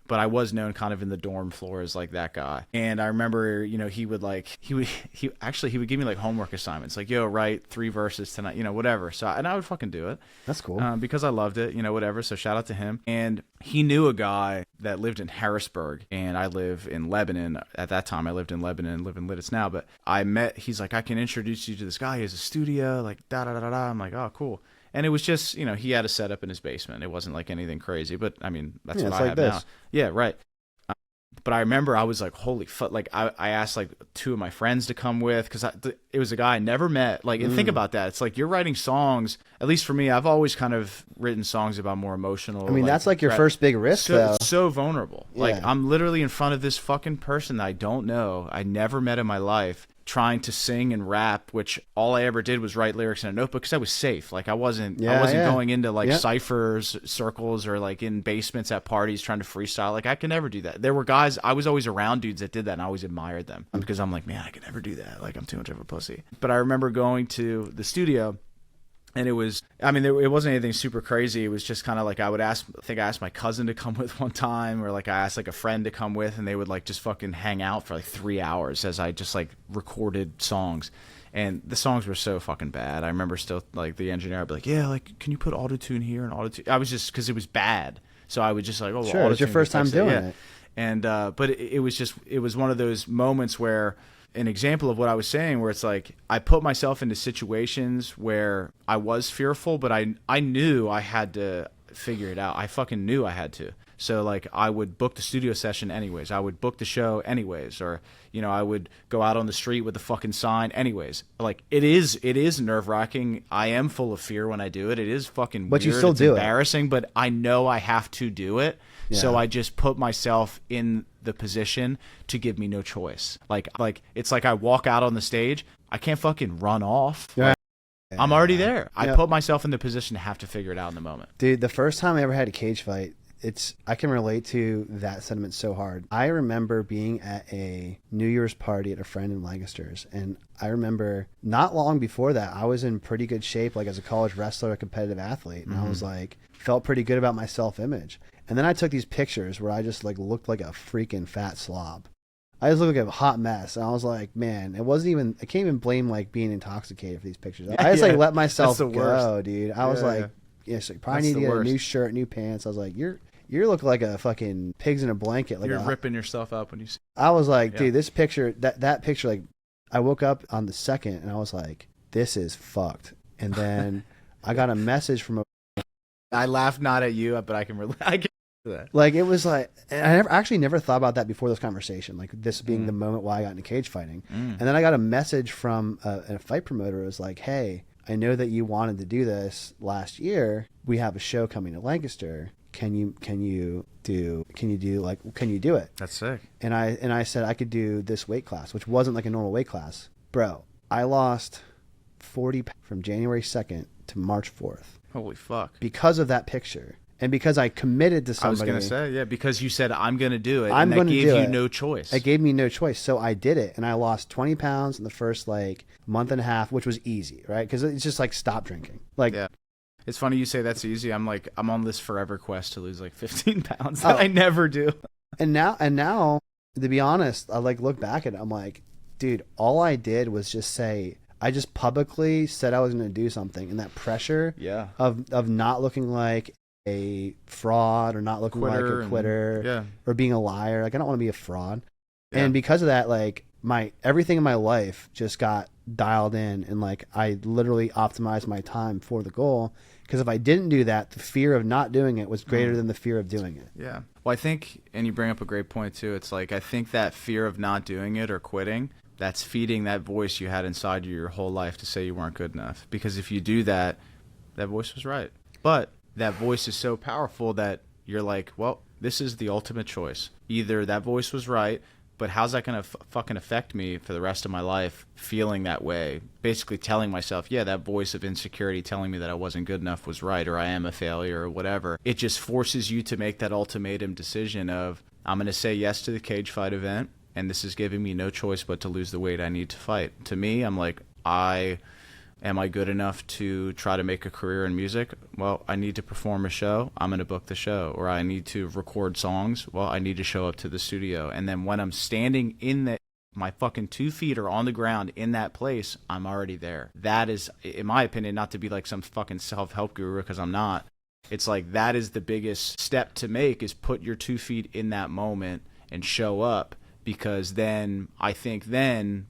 But I was known kind of in the dorm floor as like that guy. And I remember, you know, he would give me like homework assignments. Like, yo, write 3 verses tonight, you know, whatever. So, and I would fucking do it. That's cool. Because I loved it, you know, whatever. So shout out to him. And he knew a guy that lived in Harrisburg, and I live in Lebanon. At that time, I lived in Lebanon, live in Lidditz now. But he's like, I can introduce you to this guy. He has a studio, like, da-da-da-da-da. I'm like, oh, cool. And it was just, you know, he had a setup in his basement. It wasn't like anything crazy, but I mean, that's what I have now. Yeah, right. But I remember I was like, holy fuck. Like I asked like 2 of my friends to come with, because it was a guy I never met. Like, and think about that. It's like you're writing songs. At least for me, I've always kind of written songs about more emotional. I mean, that's like your first big risk, though. It's so vulnerable. Yeah. Like I'm literally in front of this fucking person that I don't know, I never met in my life, trying to sing and rap, which all I ever did was write lyrics in a notebook because I was safe. Like I wasn't going into like ciphers, circles, or like in basements at parties trying to freestyle. Like I could never do that. There were guys, I was always around dudes that did that, and I always admired them because I'm like, man, I could never do that. Like I'm too much of a pussy. But I remember going to the studio, and it was, I mean, it wasn't anything super crazy. It was just kind of like I asked my cousin to come with one time, or like I asked like a friend to come with, and they would like just fucking hang out for like 3 hours as I just like recorded songs. And the songs were so fucking bad. I remember still like the engineer would be like, yeah, like, can you put auto-tune here and auto-tune? I was just, because it was bad. So I would just like, oh, well, sure, it was your first time doing it. And, but it was one of those moments where, an example of what I was saying, where it's like I put myself into situations where I was fearful, but I knew I had to figure it out. I fucking knew I had to. So like I would book the studio session anyways. I would book the show anyways, or you know, I would go out on the street with the fucking sign anyways. Like it is nerve-wracking. I am full of fear when I do it. It is fucking but weird. You still do embarrassing, but I know I have to do it. Yeah. So I just put myself in the position to give me no choice. Like it's like I walk out on the stage, I can't fucking run off. Yeah. I'm already there. I put myself in the position to have to figure it out in the moment. Dude, the first time I ever had a cage fight, I can relate to that sentiment so hard. I remember being at a New Year's party at a friend in Lancaster's, and I remember not long before that, I was in pretty good shape, like as a college wrestler, a competitive athlete, and I was like, felt pretty good about my self-image. And then I took these pictures where I just like looked like a freaking fat slob. I just looked like a hot mess. And I was like, man, I can't even blame like being intoxicated for these pictures. I just like let myself go, dude. I was like, yes, probably need to get a new shirt, new pants. I was like, you look like a fucking pigs in a blanket. Like you're ripping yourself up when you see. I was like, dude, this picture, that picture, like I woke up on the 2nd and I was like, this is fucked. And then I got a message from I laughed not at you, but I can relate. That. Like it was like, and I never thought about that before this conversation, like this being the moment why I got into cage fighting. And then I got a message from a fight promoter. It was like, hey, I know that you wanted to do this last year. We have a show coming to Lancaster. Can you do it? That's sick. And I said I could do this weight class, which wasn't like a normal weight class. Bro, I lost 40 from January 2nd to March 4th. Holy fuck. Because of that picture. And because I committed to somebody. I was going to say, yeah, because you said, I'm going to do it. And that gave you no choice. It gave me no choice. So I did it. And I lost 20 pounds in the first like month and a half, which was easy, right? Because it's just like stop drinking. Like, yeah. It's funny you say that's easy. I'm on this forever quest to lose like 15 pounds that I never do. And now, to be honest, I like look back at it. I'm like, dude, all I did was just say, I just publicly said I was going to do something. And that pressure of not looking like a fraud or not looking like a quitter or being a liar. Like I don't want to be a fraud. Yeah. And because of that, like everything in my life just got dialed in, and like I literally optimized my time for the goal. Because if I didn't do that, the fear of not doing it was greater than the fear of doing it. Yeah. Well, I think, and you bring up a great point too. It's like, I think that fear of not doing it or quitting, that's feeding that voice you had inside you your whole life to say you weren't good enough. Because if you do that, that voice was right. But that voice is so powerful that you're like, well, this is the ultimate choice. Either that voice was right, but how's that going to fucking affect me for the rest of my life feeling that way? Basically telling myself, yeah, that voice of insecurity telling me that I wasn't good enough was right, or I am a failure or whatever. It just forces you to make that ultimatum decision of, I'm going to say yes to the cage fight event, and this is giving me no choice but to lose the weight I need to fight. To me, I'm like, am I good enough to try to make a career in music? Well, I need to perform a show. I'm going to book the show. Or I need to record songs. Well, I need to show up to the studio. And then when I'm standing in my fucking 2 feet are on the ground in that place, I'm already there. That is, in my opinion, not to be like some fucking self-help guru, because I'm not. It's like, that is the biggest step to make, is put your 2 feet in that moment and show up. Because then, I think then,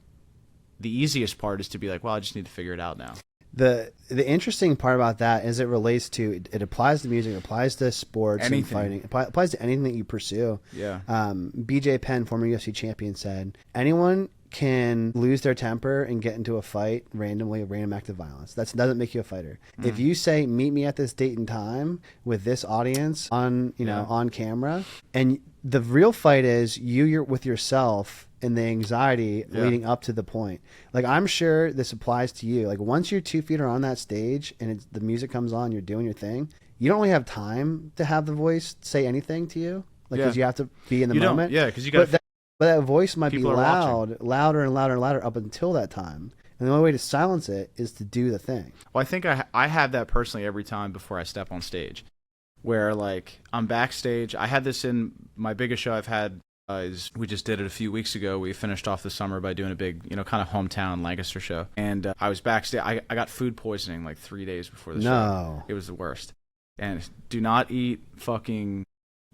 the easiest part is to be like, well, I just need to figure it out now. The interesting part about that is it relates to, it applies to music, it applies to sports and fighting, it applies to anything that you pursue. Yeah. BJ Penn, former UFC champion, said, anyone can lose their temper and get into a fight randomly, a random act of violence. That doesn't make you a fighter. If you say, meet me at this date and time with this audience on, on camera, and the real fight is you're with yourself and the anxiety leading up to the point. Like, I'm sure this applies to you. Like, once your 2 feet are on that stage and the music comes on, you're doing your thing, you don't really have time to have the voice say anything to you. Like, because you have to be in the moment. Yeah, because you got to... But that voice might be louder and louder and louder up until that time. And the only way to silence it is to do the thing. Well, I think I have that personally every time before I step on stage. Where, like, I'm backstage. I had this in my biggest show I've had. We just did it a few weeks ago. We finished off the summer by doing a big, kind of hometown Lancaster show. And I was backstage. I got food poisoning like 3 days before the show. It was the worst. And do not eat fucking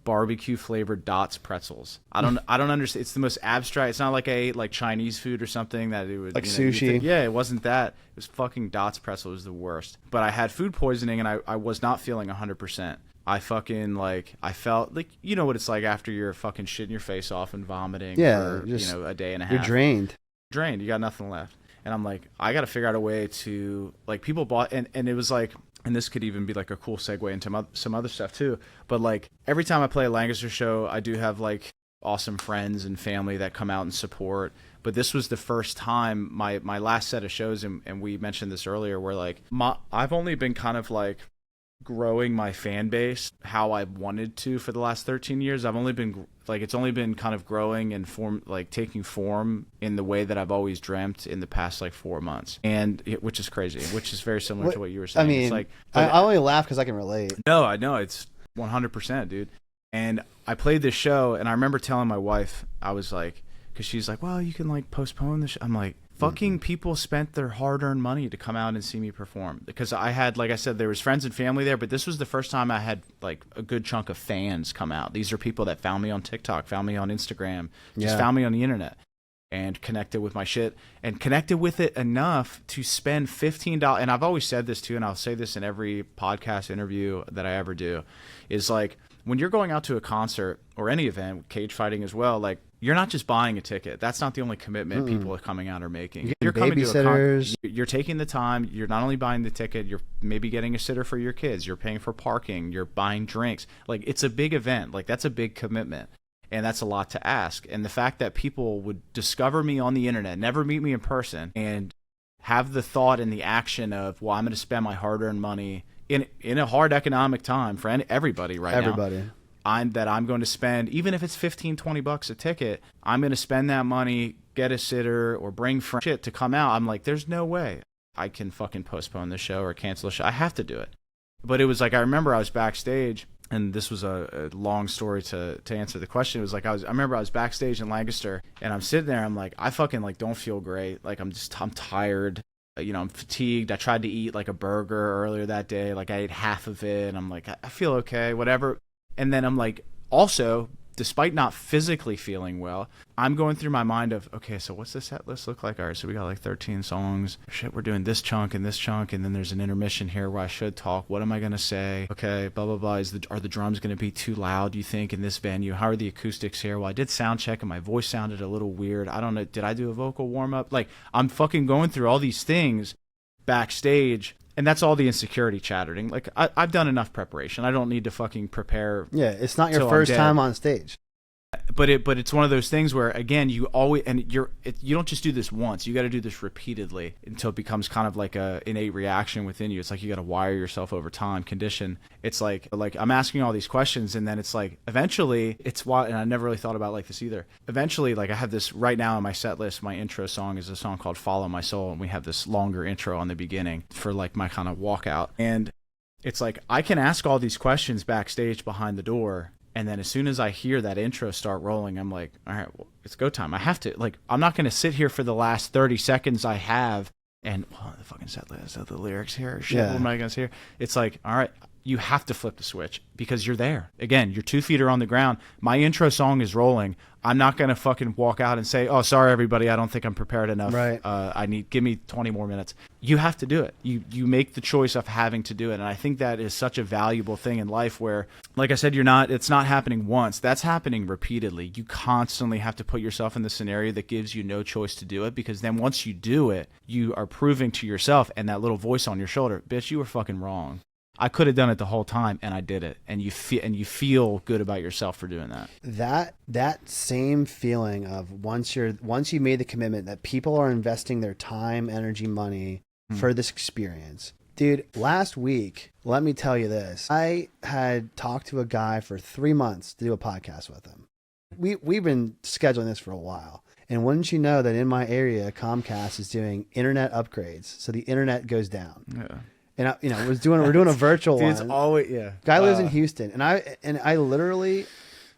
barbecue flavored Dots pretzels. I don't understand. It's the most abstract. It's not like I ate like Chinese food or something that it would like sushi. Yeah, it wasn't that. It was fucking Dots pretzel. It was the worst. But I had food poisoning and I was not feeling 100%. I fucking I felt like, you know what it's like after you're fucking shitting your face off and vomiting for, a day and a half. You're drained. You got nothing left. And I'm like, I got to figure out a way to, like, people bought, and it was like, and this could even be like a cool segue into some other stuff too. But like, every time I play a Lancaster show, I do have like awesome friends and family that come out and support. But this was the first time, my last set of shows, and we mentioned this earlier, where like, I've only been kind of like, growing my fan base how I wanted to for the last 13 years. I've only been it's only been kind of growing and taking form in the way that I've always dreamt in the past like 4 months, which is crazy, which is very similar to what you were saying. I mean, it's like, I only laugh because I can relate. No, I know, it's 100%, dude. And I played this show, and I remember telling my wife, I was like, because she's like, well, you can like postpone the show. I'm like, fucking people spent their hard-earned money to come out and see me perform. Because I had, like I said, there was friends and family there, but this was the first time I had like a good chunk of fans come out. These are people that found me on TikTok, found me on Instagram, just found me on the internet, and connected with my shit, and connected with it enough to spend $15. And I've always said this too, and I'll say this in every podcast interview that I ever do, is like, when you're going out to a concert or any event, cage fighting as well, like, you're not just buying a ticket. That's not the only commitment people are coming out are making. You're coming to you're taking the time. You're not only buying the ticket, you're maybe getting a sitter for your kids. You're paying for parking. You're buying drinks. Like, it's a big event. Like, that's a big commitment. And that's a lot to ask. And the fact that people would discover me on the internet, never meet me in person, and have the thought and the action of, well, I'm going to spend my hard-earned money in a hard economic time for everybody now. I'm going to spend, even if it's $15-20 a ticket, I'm going to spend that money, get a sitter, or bring friends shit to come out. I'm like, there's no way I can fucking postpone the show or cancel the show. I have to do it. But it was like, I remember I was backstage, and this was a long story to answer the question. It was like, I remember I was backstage in Lancaster, and I'm sitting there, I'm like, I fucking like don't feel great. Like, I'm tired. I'm fatigued. I tried to eat like a burger earlier that day. Like I ate half of it and I'm like, I feel okay, whatever. And then I'm like, also, despite not physically feeling well, I'm going through my mind of, okay, so what's the set list look like? All right, so we got like 13 songs. Shit, we're doing this chunk, and then there's an intermission here where I should talk. What am I going to say? Okay, blah, blah, blah. Are the drums going to be too loud, do you think, in this venue? How are the acoustics here? Well, I did sound check, and my voice sounded a little weird. I don't know. Did I do a vocal warm-up? Like, I'm fucking going through all these things backstage. And that's all the insecurity chattering. Like, I've done enough preparation. I don't need to fucking prepare. Yeah, it's not your first time on stage. But it's one of those things where, again, you always, and you don't just do this once. You got to do this repeatedly until it becomes kind of like a innate reaction within you. It's like you got to wire yourself over time, condition. It's like I'm asking all these questions, and then it's like eventually it's why. And I never really thought about it like this either. Eventually, like I have this right now in my set list. My intro song is a song called "Follow My Soul," and we have this longer intro on the beginning for like my kind of walkout. And it's like I can ask all these questions backstage behind the door. And then as soon as I hear that intro start rolling, I'm like, all right, well, it's go time. I have to, like, I'm not going to sit here for the last 30 seconds I have and, the fucking set list, the lyrics here, shit, what am I going to say here? It's like, all right, you have to flip the switch because you're there. Again, your 2 feet are on the ground. My intro song is rolling. I'm not going to fucking walk out and say, oh, sorry, everybody, I don't think I'm prepared enough. Right. Give me 20 more minutes. You have to do it. You make the choice of having to do it. And I think that is such a valuable thing in life where, like I said, it's not happening once. That's happening repeatedly. You constantly have to put yourself in the scenario that gives you no choice to do it, because then once you do it, you are proving to yourself and that little voice on your shoulder, bitch, you were fucking wrong. I could have done it the whole time, and I did it. And you feel good about yourself for doing that. That same feeling of once you made the commitment that people are investing their time, energy, money for this experience. Dude, last week, let me tell you this. I had talked to a guy for 3 months to do a podcast with him. We've been scheduling this for a while. And wouldn't you know that in my area, Comcast is doing internet upgrades, so the internet goes down. Yeah. And we're doing a virtual one. It's always Guy lives in Houston, and I literally,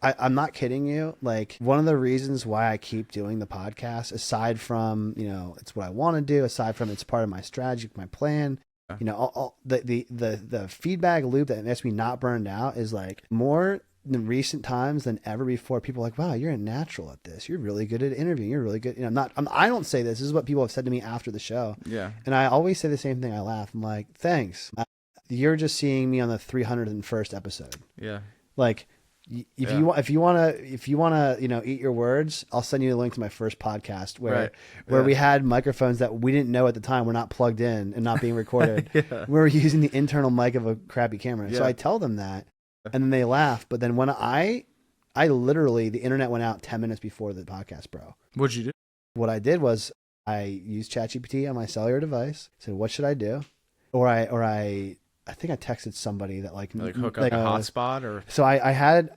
I'm not kidding you. Like, one of the reasons why I keep doing the podcast, aside from it's what I want to do, aside from it's part of my strategy, my plan. All the feedback loop that makes me not burned out is like more in recent times than ever before. People are like, wow, you're a natural at this. You're really good at interviewing. You're really good. I don't say this. This is what people have said to me after the show. Yeah. And I always say the same thing. I laugh. I'm like, thanks. You're just seeing me on the 301st episode. Yeah. Like, if you want to eat your words, I'll send you a link to my first podcast where we had microphones that we didn't know at the time were not plugged in and not being recorded. We were using the internal mic of a crappy camera. So I tell them that. And then they laugh. But then when I literally, the internet went out 10 minutes before the podcast, bro. What'd you do? What I did was I used ChatGPT on my cellular device. Said, what should I do? Or I think I texted somebody that like hook up a hotspot or. So I had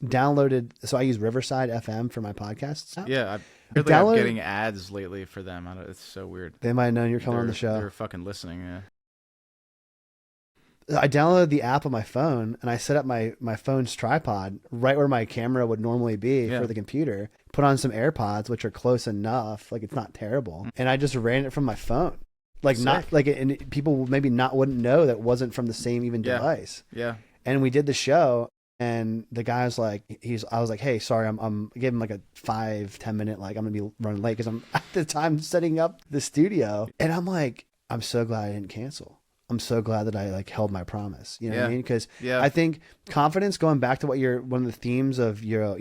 downloaded. So I use Riverside FM for my podcasts. Yeah. I'm getting ads lately for them. It's so weird. They might have known you're coming on the show. They're fucking listening. Yeah. I downloaded the app on my phone and I set up my phone's tripod right where my camera would normally be for the computer, put on some AirPods, which are close enough. Like, it's not terrible. And I just ran it from my phone. Like, not like, and people maybe wouldn't know that it wasn't from the same device. Yeah. And we did the show and the guy was like, I was like, hey, sorry, I'm giving him like a 5-10 minute, like I'm going to be running late because I'm at the time setting up the studio. And I'm like, I'm so glad I didn't cancel. I'm so glad that I like held my promise. You know what I mean? Because I think confidence, going back to what one of the themes of your,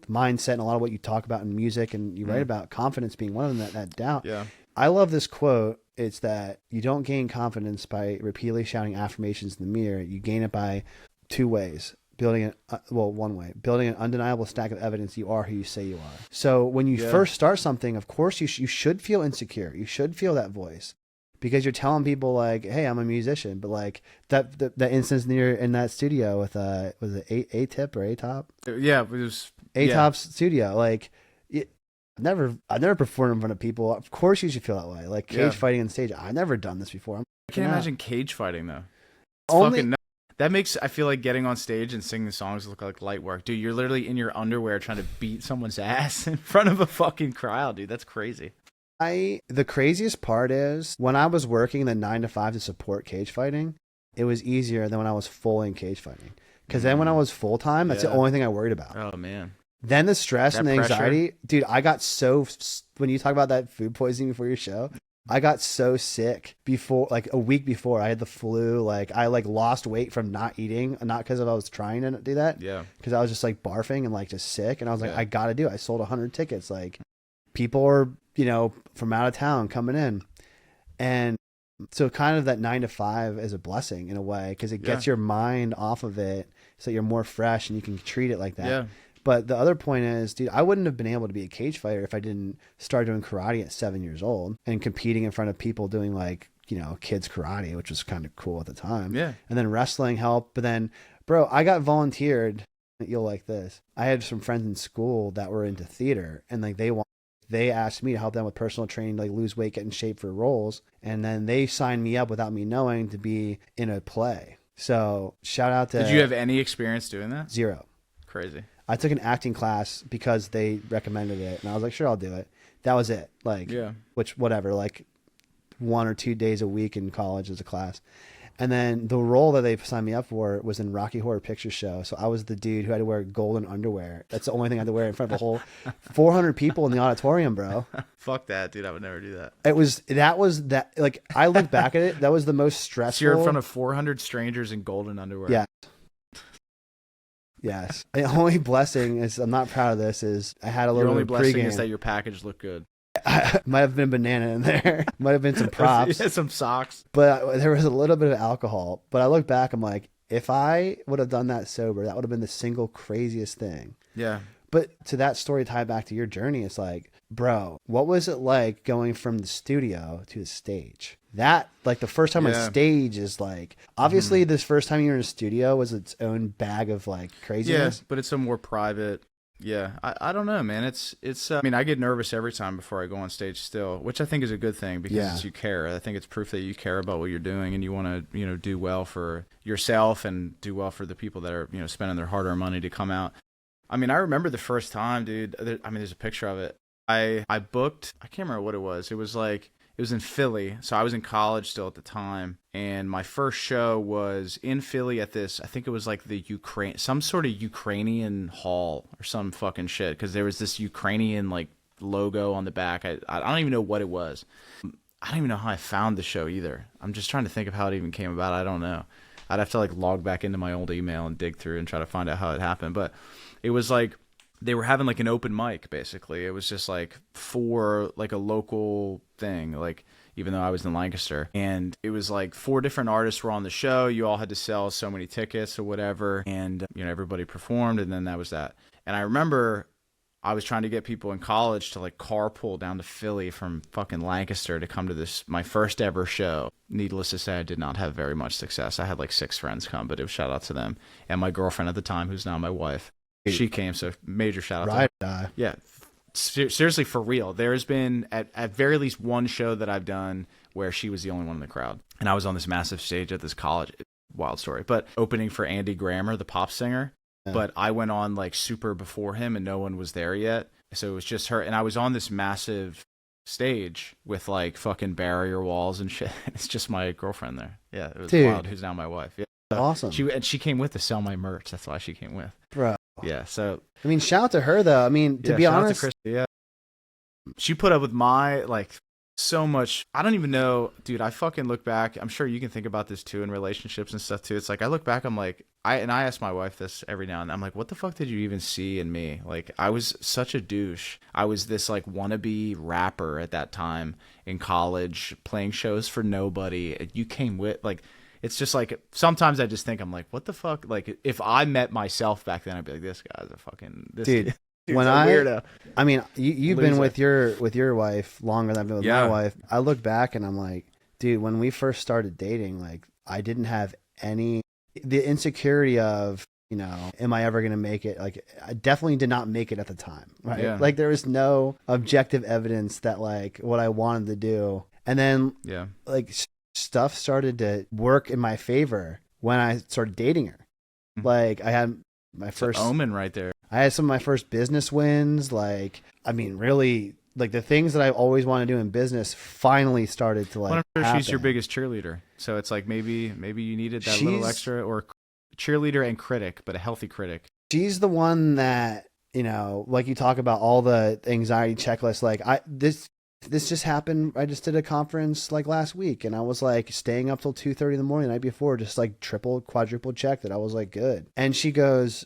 mindset and a lot of what you talk about in music and you write about, confidence being one of them, that doubt. Yeah. I love this quote. It's that you don't gain confidence by repeatedly shouting affirmations in the mirror. You gain it by 2 ways. One way, building an undeniable stack of evidence you are who you say you are. So when you first start something, of course you should feel insecure. You should feel that voice. Because you're telling people like, hey, I'm a musician, but like that instance in that studio with was it A-Tip or A-Top? Yeah, it was A-Top's studio. Like, I've never performed in front of people. Of course, you should feel that way. Like cage fighting on stage. I've never done this before. I can't imagine cage fighting though. That makes I feel like getting on stage and singing the songs look like light work, dude. You're literally in your underwear trying to beat someone's ass in front of a fucking crowd, dude. That's crazy. The craziest part is when I was working the 9 to 5 to support cage fighting, it was easier than when I was full in cage fighting. Because then when I was full time, that's the only thing I worried about. Oh man. Then the stress and the anxiety, dude, I got so, when you talk about that food poisoning before your show, I got so sick before, like a week before I had the flu. Like I like lost weight from not eating, not because I was trying to do that. Yeah. Because I was just like barfing and like just sick. And I was like, I got to do it. I sold 100 tickets. Like people are, you know, from out of town coming in. And so kind of that 9 to 5 is a blessing in a way, because it gets your mind off of it so you're more fresh and you can treat it like that. Yeah. But the other point is, dude, I wouldn't have been able to be a cage fighter if I didn't start doing karate at 7 years old and competing in front of people doing like, you know, kids karate, which was kind of cool at the time. Yeah. And then wrestling helped. But then, bro, I got volunteered. You'll like this. I had some friends in school that were into theater, and like they asked me to help them with personal training, like lose weight, get in shape for roles. And then they signed me up without me knowing to be in a play. So shout out to... Did you have any experience doing that? 0. Crazy. I took an acting class because they recommended it, and I was like, sure, I'll do it. That was it. Like, which, whatever, like 1 or 2 days a week in college as a class. And then the role that they signed me up for was in Rocky Horror Picture Show. So I was the dude who had to wear golden underwear. That's the only thing I had to wear in front of a whole 400 people in the auditorium, bro. Fuck that, dude. I would never do that. That was like, I look back at it, that was the most stressful. So you're in front of 400 strangers in golden underwear. Yeah. Yes. The only blessing is, I'm not proud of this, is I had a little Your only bit of blessing pregame. is that your package looked good. Might have been banana in there. Might have been some props. Some socks. But there was a little bit of alcohol. But I look back, I'm like, if I would have done that sober, that would have been the single craziest thing. Yeah. But to that story, tie back to your journey, it's like, bro, what was it like going from the studio to the stage? That, like, the first time on stage is like, obviously this first time you're in a studio was its own bag of like craziness. Yeah, but it's a more private. Yeah, I don't know, man. It's I mean, I get nervous every time before I go on stage still, which I think is a good thing, because you care. I think it's proof that you care about what you're doing, and you want to, you know, do well for yourself and do well for the people that are, you know, spending their hard-earned money to come out. I mean, I remember the first time, dude. I mean, there's a picture of it. I booked, I can't remember what it was. It was like, it was in Philly. So I was in college still at the time. And my first show was in Philly at this, I think it was like the some sort of Ukrainian hall or some fucking shit. Because there was this Ukrainian like logo on the back. I don't even know what it was. I don't even know how I found the show either. I'm just trying to think of how it even came about. I don't know. I'd have to like log back into my old email and dig through and try to find out how it happened. But it was like, they were having like an open mic, basically. It was just like for like a local thing, like even though I was in Lancaster. And it was like 4 different artists were on the show. You all had to sell so many tickets or whatever. And, you know, everybody performed, and then that was that. And I remember I was trying to get people in college to like carpool down to Philly from fucking Lancaster to come to this, my first ever show. Needless to say, I did not have very much success. I had like 6 friends come, but it was shout out to them. And my girlfriend at the time, who's now my wife, she came, so major shout out to her. Yeah, seriously, for real. There's been at very least one show that I've done where she was the only one in the crowd, and I was on this massive stage at this college. Wild story, but opening for Andy Grammer, the pop singer. Yeah. But I went on like super before him, and no one was there yet, so it was just her. And I was on this massive stage with like fucking barrier walls and shit. It's just my girlfriend there. Yeah, it was wild. Who's now my wife. Yeah, awesome. She came with to sell my merch. That's why she came with, bro. Yeah, so I mean, shout out to her though. I mean, to be honest, to Chris, she put up with my like so much. I don't even know, dude. I fucking look back. I'm sure you can think about this too in relationships and stuff too. It's like I look back, I'm like, I ask my wife this every now and then. I'm like, what the fuck did you even see in me? Like, I was such a douche. I was this like wannabe rapper at that time in college, playing shows for nobody. You came with like. It's just like, sometimes I just think, I'm like, what the fuck? Like, if I met myself back then, I'd be like, this guy's a fucking... Dude, when weirdo. I mean, you've been with your wife longer than I've been with my wife. I look back and I'm like, dude, when we first started dating, like, I didn't have the insecurity of, you know, am I ever going to make it? Like, I definitely did not make it at the time, right? Yeah. Like, there was no objective evidence that, like, what I wanted to do. And then, like... stuff started to work in my favor when I started dating her. Like, I had my first omen right there. I had some of my first business wins. Like, I mean, really, like the things that I always want to do in business finally started to like. Well, I'm sure happen. she's your biggest cheerleader, so it's like maybe you needed that little extra, or cheerleader and critic, but a healthy critic. She's the one that, you know, like you talk about all the anxiety checklists. Like this just happened. I just did a conference like last week, and I was like staying up till 2:30 in the morning the night before, just like triple, quadruple checked it. I was like, good. And she goes,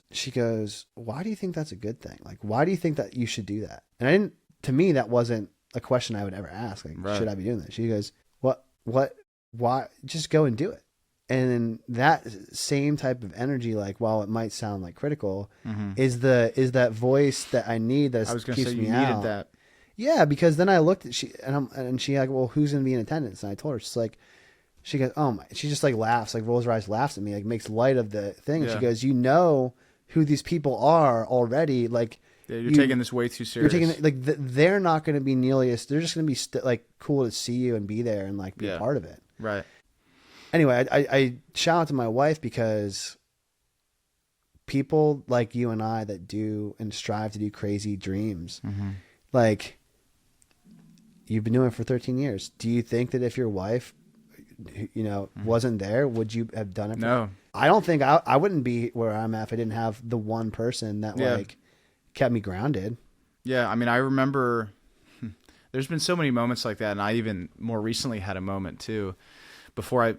why do you think that's a good thing? Like, why do you think that you should do that? And I didn't. To me, that wasn't a question I would ever ask. Like, should I be doing that? She goes, why? Just go and do it. And that same type of energy, like while it might sound like critical, is that voice that I need that keeps me out. Needed that. Yeah, because then I looked at she like, well, who's gonna be in attendance? And I told her, she's like, she goes, oh my, she just like laughs, like rolls her eyes, laughs at me, like makes light of the thing. And she goes, you know who these people are already, like. Yeah, you're taking this way too serious. You're taking they're not going to be nearly as. They're just going to be like cool to see you and be there and like be a part of it. Right. Anyway, I shout out to my wife because people like you and I that do and strive to do crazy dreams, like you've been doing it for 13 years. Do you think that if your wife, you know, wasn't there, would you have done it? No. I don't think I wouldn't be where I'm at if I didn't have the one person that like kept me grounded. Yeah, I mean, I remember there's been so many moments like that, and I even more recently had a moment too. Before I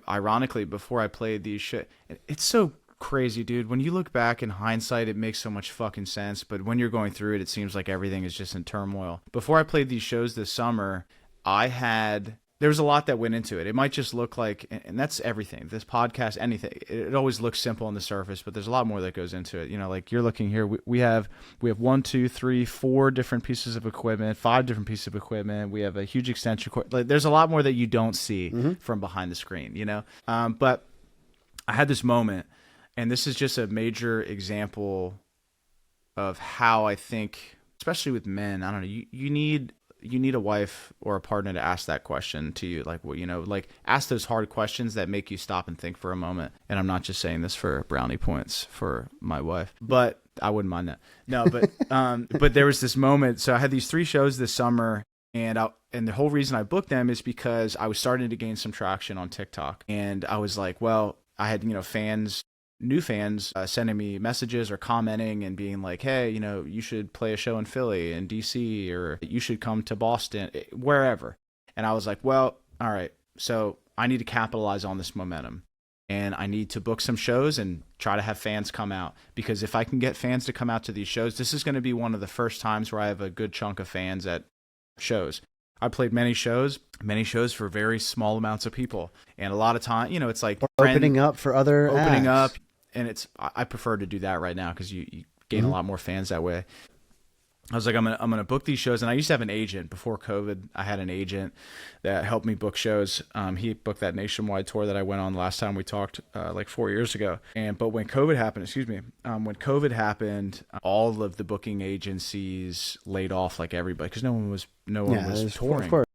played these shit, it's so crazy, dude. When you look back in hindsight, it makes so much fucking sense. But when you're going through it, it seems like everything is just in turmoil. Before I played these shows this summer, there was a lot that went into it. It might just look like, and that's everything. This podcast, anything. It always looks simple on the surface, but there's a lot more that goes into it. You know, like you're looking here, we have 1, 2, 3, 4 different pieces of equipment, 5 different pieces of equipment. We have a huge extension cord. Like, there's a lot more that you don't see from behind the screen, you know? But I had this moment, and this is just a major example of how I think, especially with men, I don't know, you need a wife or a partner to ask that question to you. Like, well, you know, like ask those hard questions that make you stop and think for a moment. And I'm not just saying this for brownie points for my wife, but I wouldn't mind that. No, but, but there was this moment. So I had these 3 shows this summer, and the whole reason I booked them is because I was starting to gain some traction on TikTok. And I was like, well, I had, you know, new fans sending me messages or commenting and being like, hey, you know, you should play a show in Philly and DC, or you should come to Boston, wherever. And I was like, well, all right, so I need to capitalize on this momentum, and I need to book some shows and try to have fans come out, because if I can get fans to come out to these shows, this is going to be one of the first times where I have a good chunk of fans at shows. I played many shows for very small amounts of people. And a lot of time, you know, it's like opening up for other acts. And I prefer to do that right now because you gain a lot more fans that way. I was like, I'm gonna book these shows, and I used to have an agent before COVID. I had an agent that helped me book shows. He booked that nationwide tour that I went on last time we talked, like 4 years ago. But when COVID happened, all of the booking agencies laid off like everybody, because no one was touring. Of course.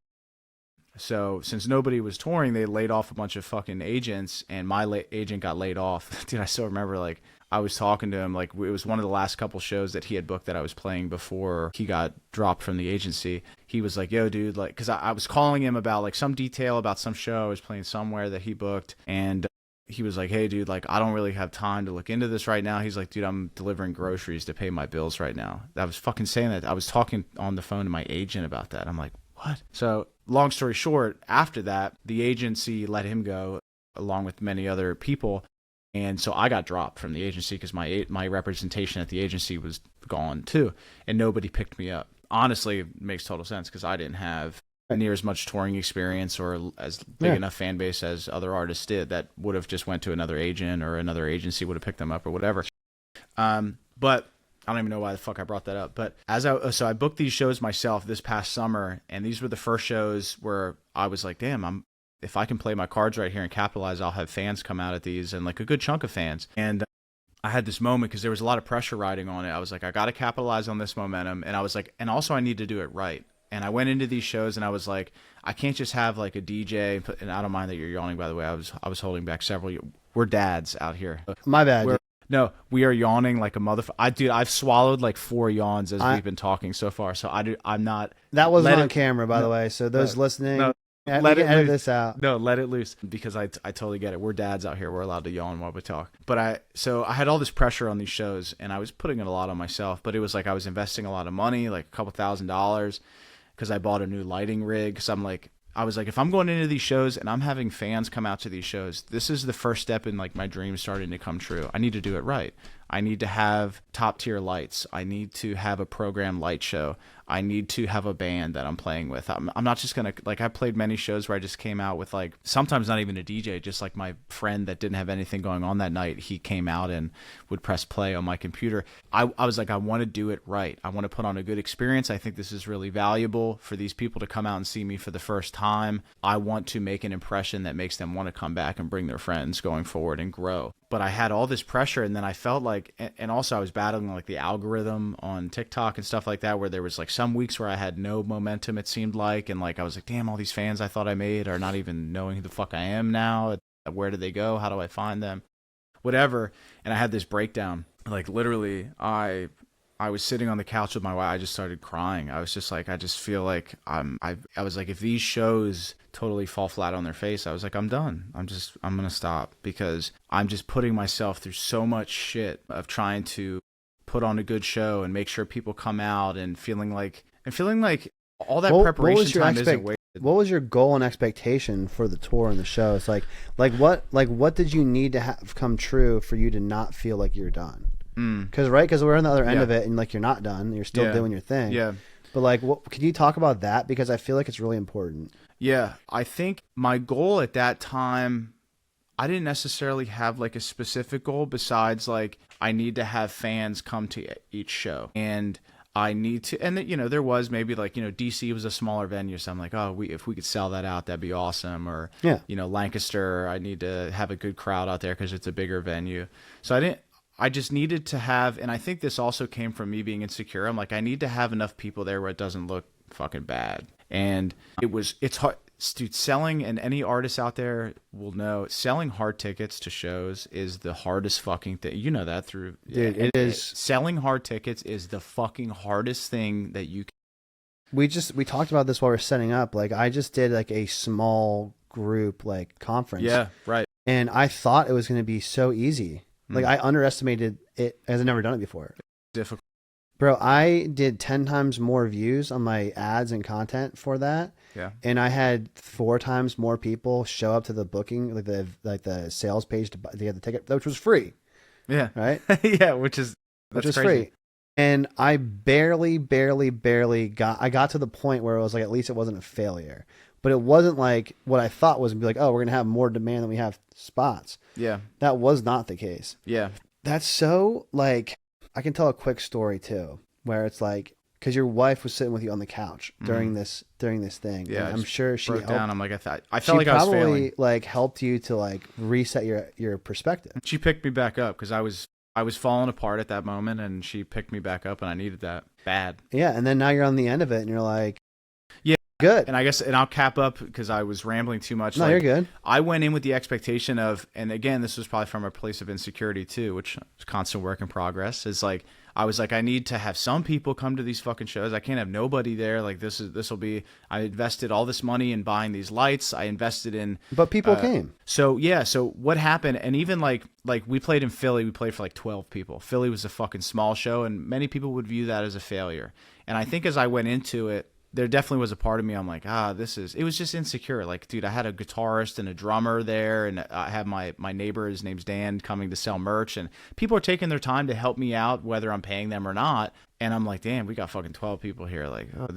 So since nobody was touring, they laid off a bunch of fucking agents, and my agent got laid off. Dude, I still remember, like, I was talking to him, like, it was one of the last couple shows that he had booked that I was playing before he got dropped from the agency. He was like, yo, dude, like, because I was calling him about, like, some detail about some show I was playing somewhere that he booked, and he was like, hey, dude, like, I don't really have time to look into this right now. He's like, dude, I'm delivering groceries to pay my bills right now. I was fucking saying that. I was talking on the phone to my agent about that. I'm like, what? So long story short, after that, the agency let him go along with many other people. And so I got dropped from the agency because my representation at the agency was gone too. And nobody picked me up. Honestly, it makes total sense because I didn't have near as much touring experience or as big enough fan base as other artists did that would have just went to another agent, or another agency would have picked them up or whatever. But I don't even know why the fuck I brought that up. But so I booked these shows myself this past summer, and these were the first shows where I was like, damn, if I can play my cards right here and capitalize, I'll have fans come out at these, and like a good chunk of fans. And I had this moment because there was a lot of pressure riding on it. I was like, I got to capitalize on this momentum. And I was like, and also I need to do it right. And I went into these shows and I was like, I can't just have like a DJ. And I don't mind that you're yawning, by the way. I was holding back several. We're dads out here. My bad. No, we are yawning like a motherfucker. Dude, I've swallowed like 4 yawns as we've been talking so far. So I'm not. That wasn't on camera, by the way. So those listening, let it edit this out. No, let it loose because I totally get it. We're dads out here. We're allowed to yawn while we talk. But I had all this pressure on these shows, and I was putting it a lot on myself. But it was like I was investing a lot of money, like a couple $1,000s, because I bought a new lighting rig. So I was like, if I'm going into these shows and I'm having fans come out to these shows, this is the first step in like my dreams starting to come true. I need to do it right. I need to have top tier lights. I need to have a program light show. I need to have a band that I'm playing with. I'm not just going to, like, I played many shows where I just came out with, like, sometimes not even a DJ, just like my friend that didn't have anything going on that night. He came out and would press play on my computer. I was like, I want to do it right. I want to put on a good experience. I think this is really valuable for these people to come out and see me for the first time. I want to make an impression that makes them want to come back and bring their friends going forward and grow. But I had all this pressure, and then I felt like, and also I was battling like the algorithm on TikTok and stuff like that, where there was like some weeks where I had no momentum, it seemed like, and like I was like, damn, all these fans I thought I made are not even knowing who the fuck I am now. Where did they go? How do I find them? Whatever. And I had this breakdown. Like literally, I was sitting on the couch with my wife. I just started crying. I was just like, I just feel like I was like, if these shows totally fall flat on their face, I was like, I'm done. I'm going to stop, because I'm just putting myself through so much shit of trying to put on a good show and make sure people come out and feeling like all that preparation time isn't wasted. What was your goal and expectation for the tour and the show? It's like what did you need to have come true for you to not feel like you're done? Because we're on the other end of it, and like you're not done, you're still doing your thing. Yeah. But like, can you talk about that? Because I feel like it's really important. Yeah, I think my goal at that time, I didn't necessarily have like a specific goal besides like I need to have fans come to each show, and I need to, and you know, there was maybe like, you know, DC was a smaller venue, so I'm like, oh, if we could sell that out, that'd be awesome. Or you know, Lancaster, I need to have a good crowd out there because it's a bigger venue. So I just needed to have, and I think this also came from me being insecure. I'm like, I need to have enough people there where it doesn't look fucking bad. And it's hard, dude, selling, and any artist out there will know, selling hard tickets to shows is the hardest fucking thing. You know that through, dude, it is. Selling hard tickets is the fucking hardest thing that you can. We talked about this while we were setting up. Like, I just did like a small group like conference. Yeah, right. And I thought it was going to be so easy. Like, I underestimated it, as I've never done it before. Difficult. Bro, I did 10 times more views on my ads and content for that. Yeah. And I had 4 times more people show up to the booking, like the sales page to get the ticket, which was free. Yeah. Right? Yeah, which is crazy. Free. And I barely got to the point where it was like, at least it wasn't a failure. But it wasn't like what I thought was going to be like, oh, we're going to have more demand than we have spots. Yeah. That was not the case. Yeah. That's so, like, I can tell a quick story too, where it's like, because your wife was sitting with you on the couch during this thing. Yeah. I'm sure she helped. Down. I'm like, I felt like I was failing. She probably like helped you to like reset your perspective. She picked me back up because I was falling apart at that moment, and she picked me back up, and I needed that bad. Yeah. And then now you're on the end of it, and you're like, yeah. Good. And I guess, and I'll cap up because I was rambling too much. No, you're good. I went in with the expectation of, and again, this was probably from a place of insecurity too, which is constant work in progress. Is like, I was like, I need to have some people come to these fucking shows. I can't have nobody there. Like, this will be, I invested all this money in buying these lights. I invested in, but people came. So yeah. So what happened? And even like we played in Philly, we played for like 12 people. Philly was a fucking small show, and many people would view that as a failure. And I think as I went into it, there definitely was a part of me, I'm like, it was just insecure. Like, dude, I had a guitarist and a drummer there, and I have my neighbor, his name's Dan, coming to sell merch, and people are taking their time to help me out, whether I'm paying them or not. And I'm like, damn, we got fucking 12 people here. Like, oh,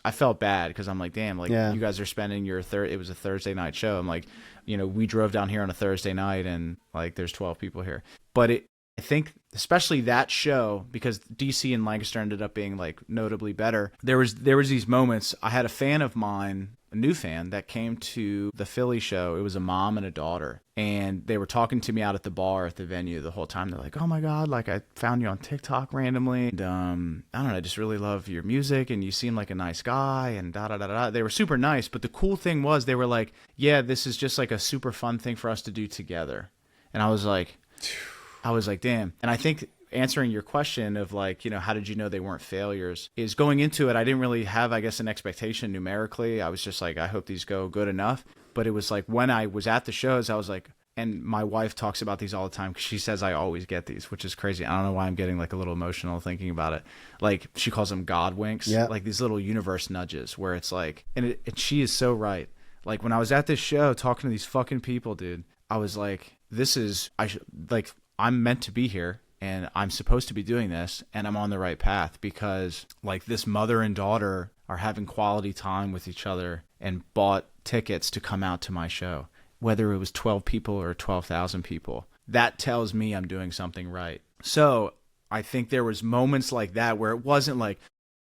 I felt bad because I'm like, damn, like, you guys are spending it was a Thursday night show. I'm like, you know, we drove down here on a Thursday night, and like, there's 12 people here. But I think especially that show, because DC and Lancaster ended up being like notably better. There was these moments. I had a fan of mine, a new fan, that came to the Philly show. It was a mom and a daughter, and they were talking to me out at the bar at the venue the whole time. They're like, "Oh my God, like I found you on TikTok randomly. And, I don't know, I just really love your music, and you seem like a nice guy." And da da da da. They were super nice, but the cool thing was they were like, "Yeah, this is just like a super fun thing for us to do together." And I was like, I was like, damn. And I think answering your question of like, you know, how did you know they weren't failures, is going into it, I didn't really have, I guess, an expectation numerically. I was just like, I hope these go good enough. But it was like when I was at the shows, I was like, and my wife talks about these all the time because she says I always get these, which is crazy. I don't know why I'm getting like a little emotional thinking about it. Like she calls them God winks, like these little universe nudges where it's like, and she is so right. Like when I was at this show talking to these fucking people, dude, I was like, I'm meant to be here and I'm supposed to be doing this and I'm on the right path because like this mother and daughter are having quality time with each other and bought tickets to come out to my show. Whether it was 12 people or 12,000 people, that tells me I'm doing something right. So I think there was moments like that where it wasn't like,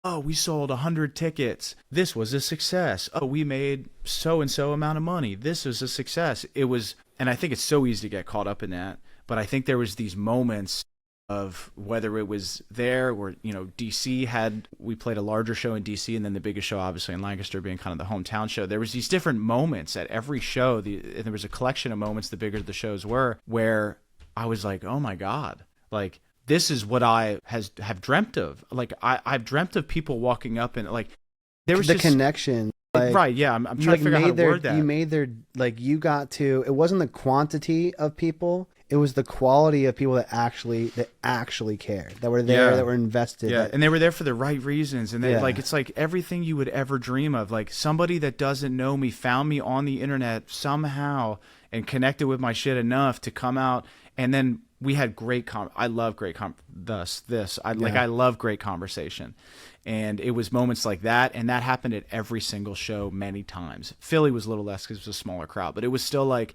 oh, we sold 100 tickets. This was a success. Oh, we made so-and-so amount of money. This was a success. It was, and I think it's so easy to get caught up in that. But I think there was these moments of whether it was there or, you know, we played a larger show in DC and then the biggest show obviously in Lancaster being kind of the hometown show. There was these different moments at every show. And there was a collection of moments, the bigger the shows were, where I was like, oh my God, like this is what I have dreamt of. Like I've dreamt of people walking up and like there was the connection. Like, right. Yeah. I'm trying to figure out how to word that. You made like you got to, it wasn't the quantity of people. It was the quality of people that actually cared, that were there, that were invested. Yeah, and they were there for the right reasons. And they like, it's like everything you would ever dream of. Like somebody that doesn't know me found me on the internet somehow and connected with my shit enough to come out. And then we had great I love great I love great conversation. And it was moments like that. And that happened at every single show many times. Philly was a little less because it was a smaller crowd, but it was still like,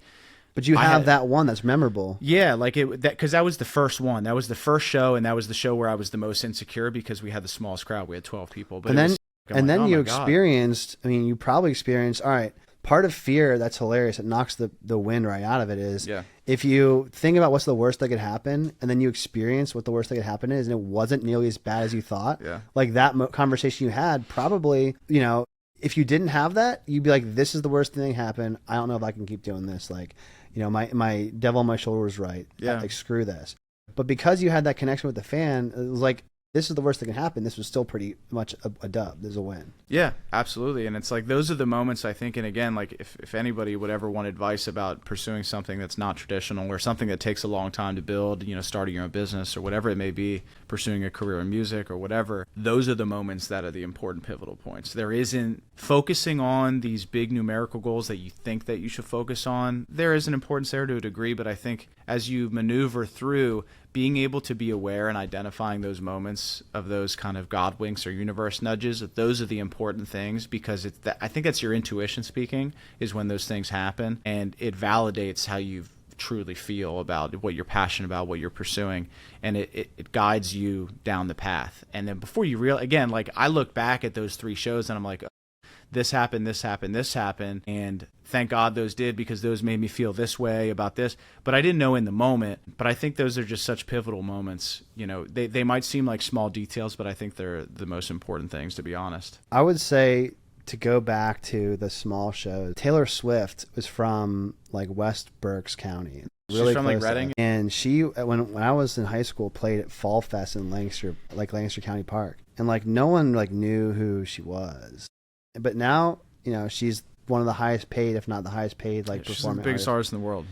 but you have that one that's memorable. Yeah, like because that was the first one. That was the first show, and that was the show where I was the most insecure because we had the smallest crowd. We had 12 people. But then you experienced. I mean, you probably experienced. All right, part of fear that's hilarious. It knocks the wind right out of it. Is if you think about what's the worst that could happen, and then you experience what the worst that could happen is, and it wasn't nearly as bad as you thought. Yeah. Like that conversation you had, probably, you know, if you didn't have that, you'd be like, "This is the worst thing that happened. I don't know if I can keep doing this." Like. You know, my devil on my shoulder was right. Yeah. Like, screw this. But because you had that connection with the fan, it was like, this is the worst that can happen. This was still pretty much a dub. There's a win. Yeah, absolutely. And it's like, those are the moments I think, and again, like if anybody would ever want advice about pursuing something that's not traditional or something that takes a long time to build, you know, starting your own business or whatever it may be, pursuing a career in music or whatever, those are the moments that are the important pivotal points. There isn't focusing on these big numerical goals that you think that you should focus on. There is an importance there to a degree, but I think as you maneuver through, being able to be aware and identifying those moments of those kind of God winks or universe nudges, those are the important things, because I think that's your intuition speaking, is when those things happen, and it validates how you truly feel about what you're passionate about, what you're pursuing, and it guides you down the path. And then before you again, like I look back at those 3 shows and I'm like, this happened, this happened, this happened, and thank God those did, because those made me feel this way about this. But I didn't know in the moment. But I think those are just such pivotal moments. You know, they might seem like small details, but I think they're the most important things, to be honest. I would say, to go back to the small shows, Taylor Swift was from like West Berks County. Really She's from like Reading? And she, when I was in high school, played at Fall Fest in Lancaster County Park. And like no one like knew who she was. But now, you know, she's one of the highest paid, if not the highest paid, like she's performing the biggest artist in the world.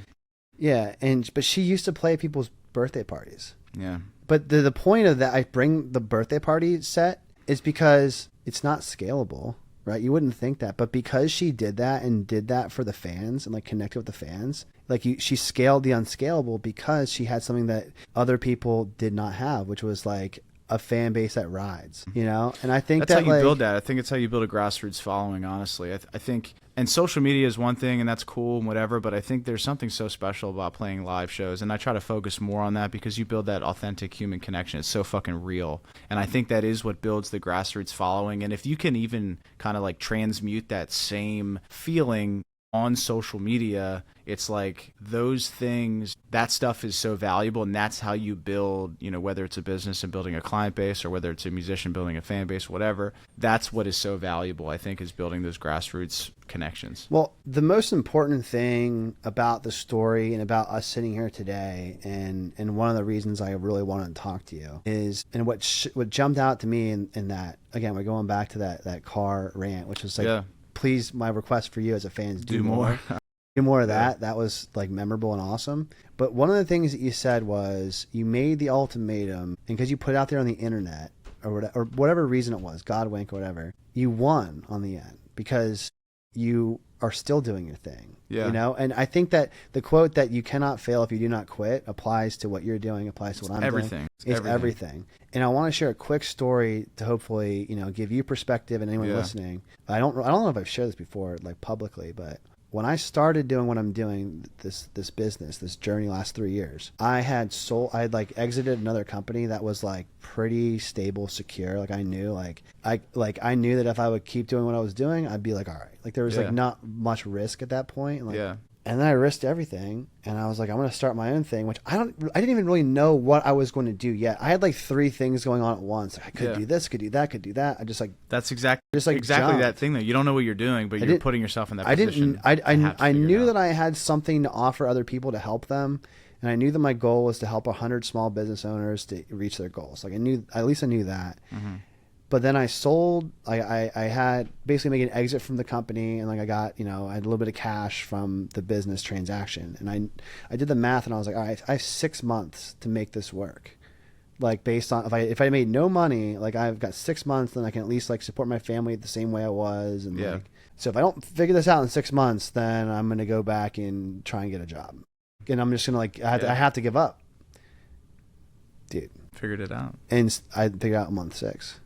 Yeah, but she used to play at people's birthday parties. Yeah. But the point of that, I bring the birthday party set, is because it's not scalable, right? You wouldn't think that, but because she did that and did that for the fans and like connected with the fans, like she scaled the unscalable because she had something that other people did not have, which was like a fan base that rides, you know? And I think that's how you build that. I think it's how you build a grassroots following, honestly. I think, and social media is one thing and that's cool and whatever, but I think there's something so special about playing live shows. And I try to focus more on that because you build that authentic human connection. It's so fucking real. And I think that is what builds the grassroots following. And if you can even kind of like transmute that same feeling on social media, it's like those things, that stuff is so valuable, and that's how you build, whether it's a business and building a client base, or whether it's a musician building a fan base, whatever. That's what is so valuable, I think, is building those grassroots connections. Well, the most important thing about the story and about us sitting here today, and one of the reasons I really wanted to talk to you is, and what jumped out to me in that, again, we're going back to that car rant, which was like, please, my request for you as a fan is do more. Do more of that. That was like memorable and awesome. But one of the things that you said was you made the ultimatum, and because you put it out there on the internet or whatever reason it was, God wink or whatever, you won on the end because you are still doing your thing. Yeah. And I think that the quote that you cannot fail if you do not quit applies to what you're doing, applies to what I'm doing. It's everything. And I want to share a quick story to hopefully, give you perspective and anyone listening. I don't know if I've shared this before, like publicly, but when I started doing what I'm doing, this business, this journey last 3 years, I had like exited another company that was like pretty stable, secure. Like I knew I knew that if I would keep doing what I was doing, I'd be like, all right. Like there was like not much risk at that point. And then I risked everything, and I was like, I'm going to start my own thing, which I didn't even really know what I was going to do yet. I had like 3 things going on at once. I could do this, could do that, could do that. I just like that's exactly that thing though. You don't know what you're doing, but you're putting yourself in that position. I knew that I had something to offer other people to help them, and I knew that my goal was to help 100 small business owners to reach their goals. Like I knew that. Mm-hmm. But then I sold, I had basically made an exit from the company, and like I got, I had a little bit of cash from the business transaction. And I did the math, and I was like, all right, I have 6 months to make this work. Like based on, if I made no money, like I've got 6 months, then I can at least like support my family the same way I was. And like, so if I don't figure this out in 6 months, then I'm going to go back and try and get a job. And I'm just going to I have to give up. Dude. Figured it out. And I figured out month 6.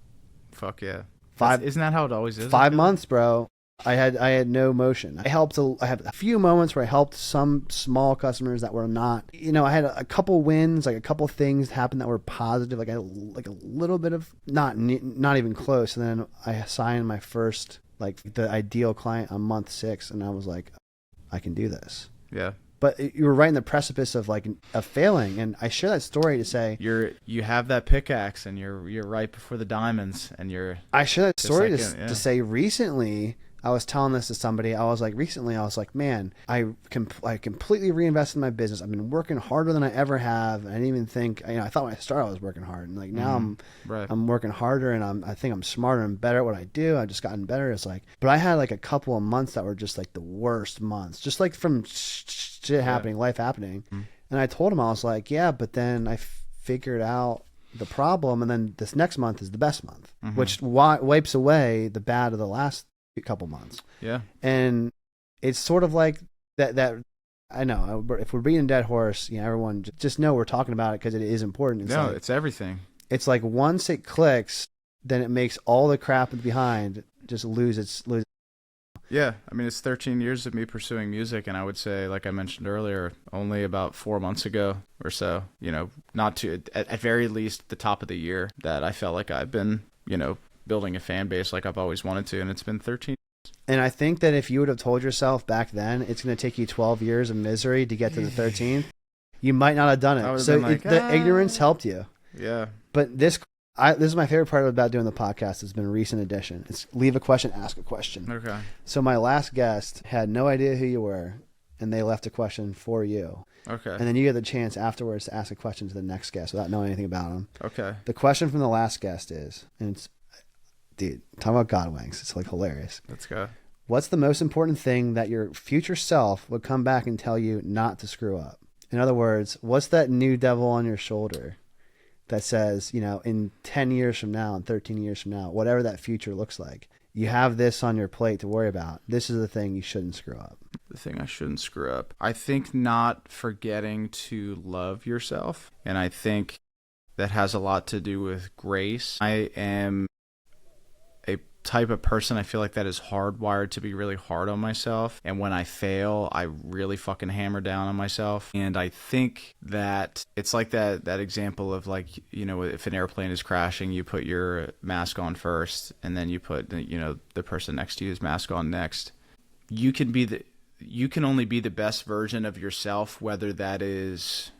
Fuck yeah. 5, isn't that how it always is? 5 months, bro. I had no motion. I had a few moments where I helped some small customers that were not, I had a couple wins, like a couple things happen that were positive. Like I had like a little bit of not even close. And then I signed my first, like the ideal client on month 6. And I was like, I can do this. Yeah. But you were right in the precipice of failing, and I share that story to say you have that pickaxe, and you're right before the diamonds, and I share that story to say recently I was telling this to somebody. I was like, man, I completely reinvested in my business. I've been working harder than I ever have. I didn't even think, I thought when I started I was working hard, and like now I'm working harder, and I think I'm smarter and better at what I do. I've just gotten better. It's like, but I had like a couple of months that were just like the worst months, just like from shit happening, life happening. Mm-hmm. And I told him, I was like, yeah, but then I figured out the problem, and then this next month is the best month, which wipes away the bad of the last couple months. Yeah. And it's sort of like that I know if we're beating a dead horse, everyone just know we're talking about it because it is important. It's everything. It's like once it clicks, then it makes all the crap behind just lose its. Yeah, I mean, it's 13 years of me pursuing music, and I would say, like I mentioned earlier, only about 4 months ago or so, not to, at very least, the top of the year, that I felt like I've been, building a fan base like I've always wanted to, and it's been 13 years. And I think that if you would have told yourself back then it's going to take you 12 years of misery to get to the 13th, you might not have done it. So the ignorance helped you. Yeah. But this is my favorite part about doing the podcast. It's been a recent addition. It's leave a question, ask a question. Okay. So my last guest had no idea who you were, and they left a question for you. Okay. And then you get the chance afterwards to ask a question to the next guest without knowing anything about them. Okay. The question from the last guest is, and it's, dude, talk about God winks. It's like hilarious. Let's go. What's the most important thing that your future self would come back and tell you not to screw up? In other words, what's that new devil on your shoulder that says, in 10 years from now, and 13 years from now, whatever that future looks like, you have this on your plate to worry about. This is the thing you shouldn't screw up. The thing I shouldn't screw up. I think not forgetting to love yourself. And I think that has a lot to do with grace. I am a type of person, I feel like, that is hardwired to be really hard on myself. And when I fail, I really fucking hammer down on myself. And I think that it's like that example of, like, if an airplane is crashing, you put your mask on first, and then you put, the person next to you's mask on next. You can be you can only be the best version of yourself, whether that is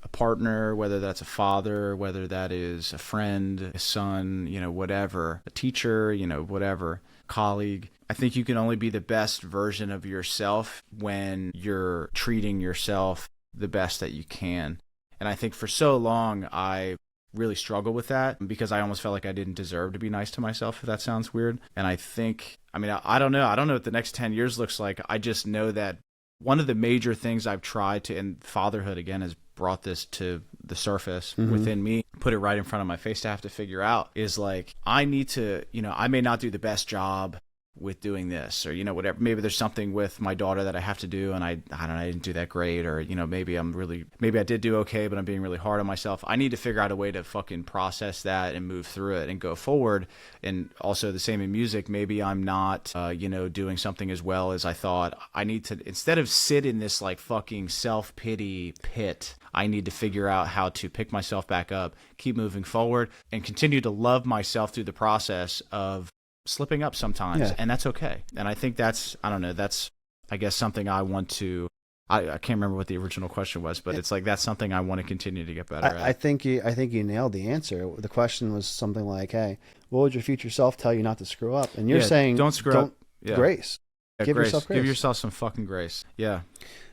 a partner, whether that's a father, whether that is a friend, a son, whatever, a teacher, whatever, colleague. I think you can only be the best version of yourself when you're treating yourself the best that you can. And I think for so long, I really struggled with that because I almost felt like I didn't deserve to be nice to myself, if that sounds weird. And I think, I don't know. I don't know what the next 10 years looks like. I just know that one of the major things I've tried to, and fatherhood again has brought this to the surface within me, put it right in front of my face to have to figure out, is like, I need to, I may not do the best job with doing this, or whatever. Maybe there's something with my daughter that I have to do, and I don't know, I didn't do that great, or maybe I did do okay, but I'm being really hard on myself. I need to figure out a way to fucking process that and move through it and go forward. And also the same in music. Maybe I'm not doing something as well as I thought. I need to, instead of sit in this like fucking self-pity pit, I need to figure out how to pick myself back up, keep moving forward, and continue to love myself through the process of slipping up sometimes. And that's okay. And I think that's I guess something I want to, I can't remember what the original question was, but it's like, that's something I want to continue to get better at. I think you nailed the answer. The question was something like, hey, what would your future self tell you not to screw up? And you're saying, don't screw up. Yeah. Grace. Give yourself grace. Give yourself some fucking grace. Yeah.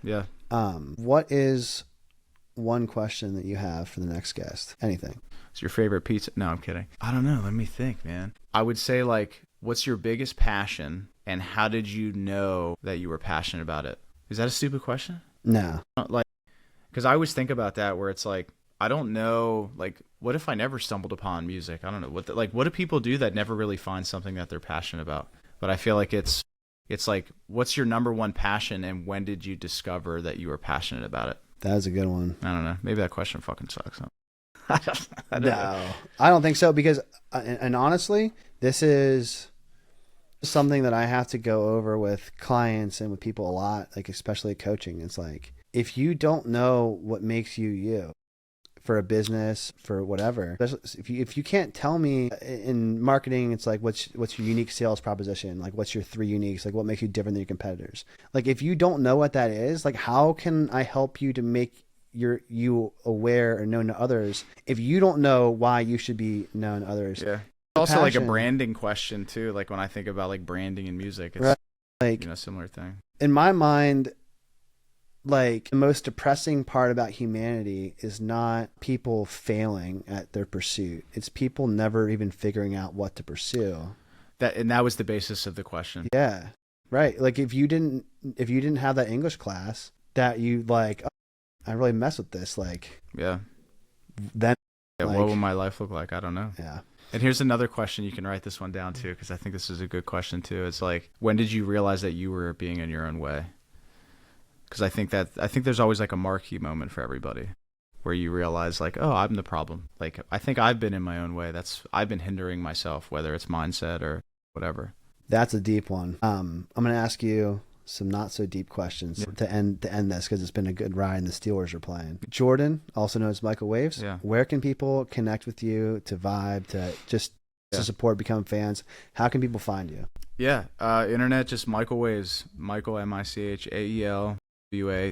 Yeah. What is one question that you have for the next guest? Anything. It's your favorite pizza? No, I'm kidding. I don't know. Let me think, man. I would say, like, what's your biggest passion, and how did you know that you were passionate about it? Is that a stupid question? No. Like, because I always think about that, where it's like, I don't know, like, what if I never stumbled upon music? I don't know. What do people do that never really find something that they're passionate about? But I feel like it's like, what's your number one passion, and when did you discover that you were passionate about it? That was a good one. I don't know. Maybe that question fucking sucks. I don't think so, because, and honestly, this is something that I have to go over with clients and with people a lot, like especially coaching. It's like, if you don't know what makes you you for a business, for whatever, if you can't tell me in marketing, it's like, what's your unique sales proposition? Like, what's your 3 uniques? Like, what makes you different than your competitors? Like, if you don't know what that is, like, how can I help you to make you aware or known to others if you don't know why you should be known to others? Yeah. Also, like a branding question too. Like, when I think about like branding in music, it's right. Like, similar thing. In my mind, like, the most depressing part about humanity is not people failing at their pursuit. It's people never even figuring out what to pursue. That was the basis of the question. Yeah. Right. Like, if you didn't have that English class that you like, oh, I really mess with this, like, yeah, then what will my life look like? I don't know. Yeah. And here's another question. You can write this one down too, because I think this is a good question too. It's like, when did you realize that you were being in your own way? Because I think there's always like a marquee moment for everybody where you realize, like, oh, I'm the problem. Like, I think I've been in my own way. I've been hindering myself, whether it's mindset or whatever. That's a deep one. I'm going to ask you some not so deep questions to end this, because it's been a good ride and the Steelers are playing. Jordan, also known as Michael Wavves. Yeah. Where can people connect with you, to vibe, to just to support, become fans? How can people find you? Yeah. Internet, just Michael Wavves. Michael, Michaelwa,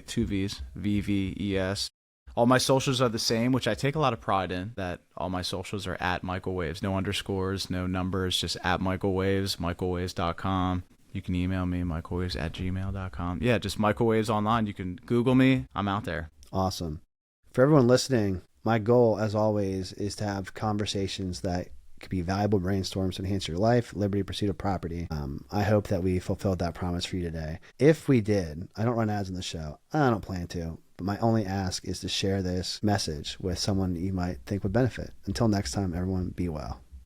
2 V's, VVES. All my socials are the same, which I take a lot of pride in, that all my socials are at Michael Wavves. No underscores, no numbers, just at Michael Wavves, michaelwavves.com. You can email me, michaelwavves@gmail.com. Yeah, just Michael Wavves online. You can Google me. I'm out there. Awesome. For everyone listening, my goal, as always, is to have conversations that could be valuable brainstorms to enhance your life, liberty, pursuit of property. I hope that we fulfilled that promise for you today. If we did, I don't run ads on the show. I don't plan to. But my only ask is to share this message with someone you might think would benefit. Until next time, everyone, be well.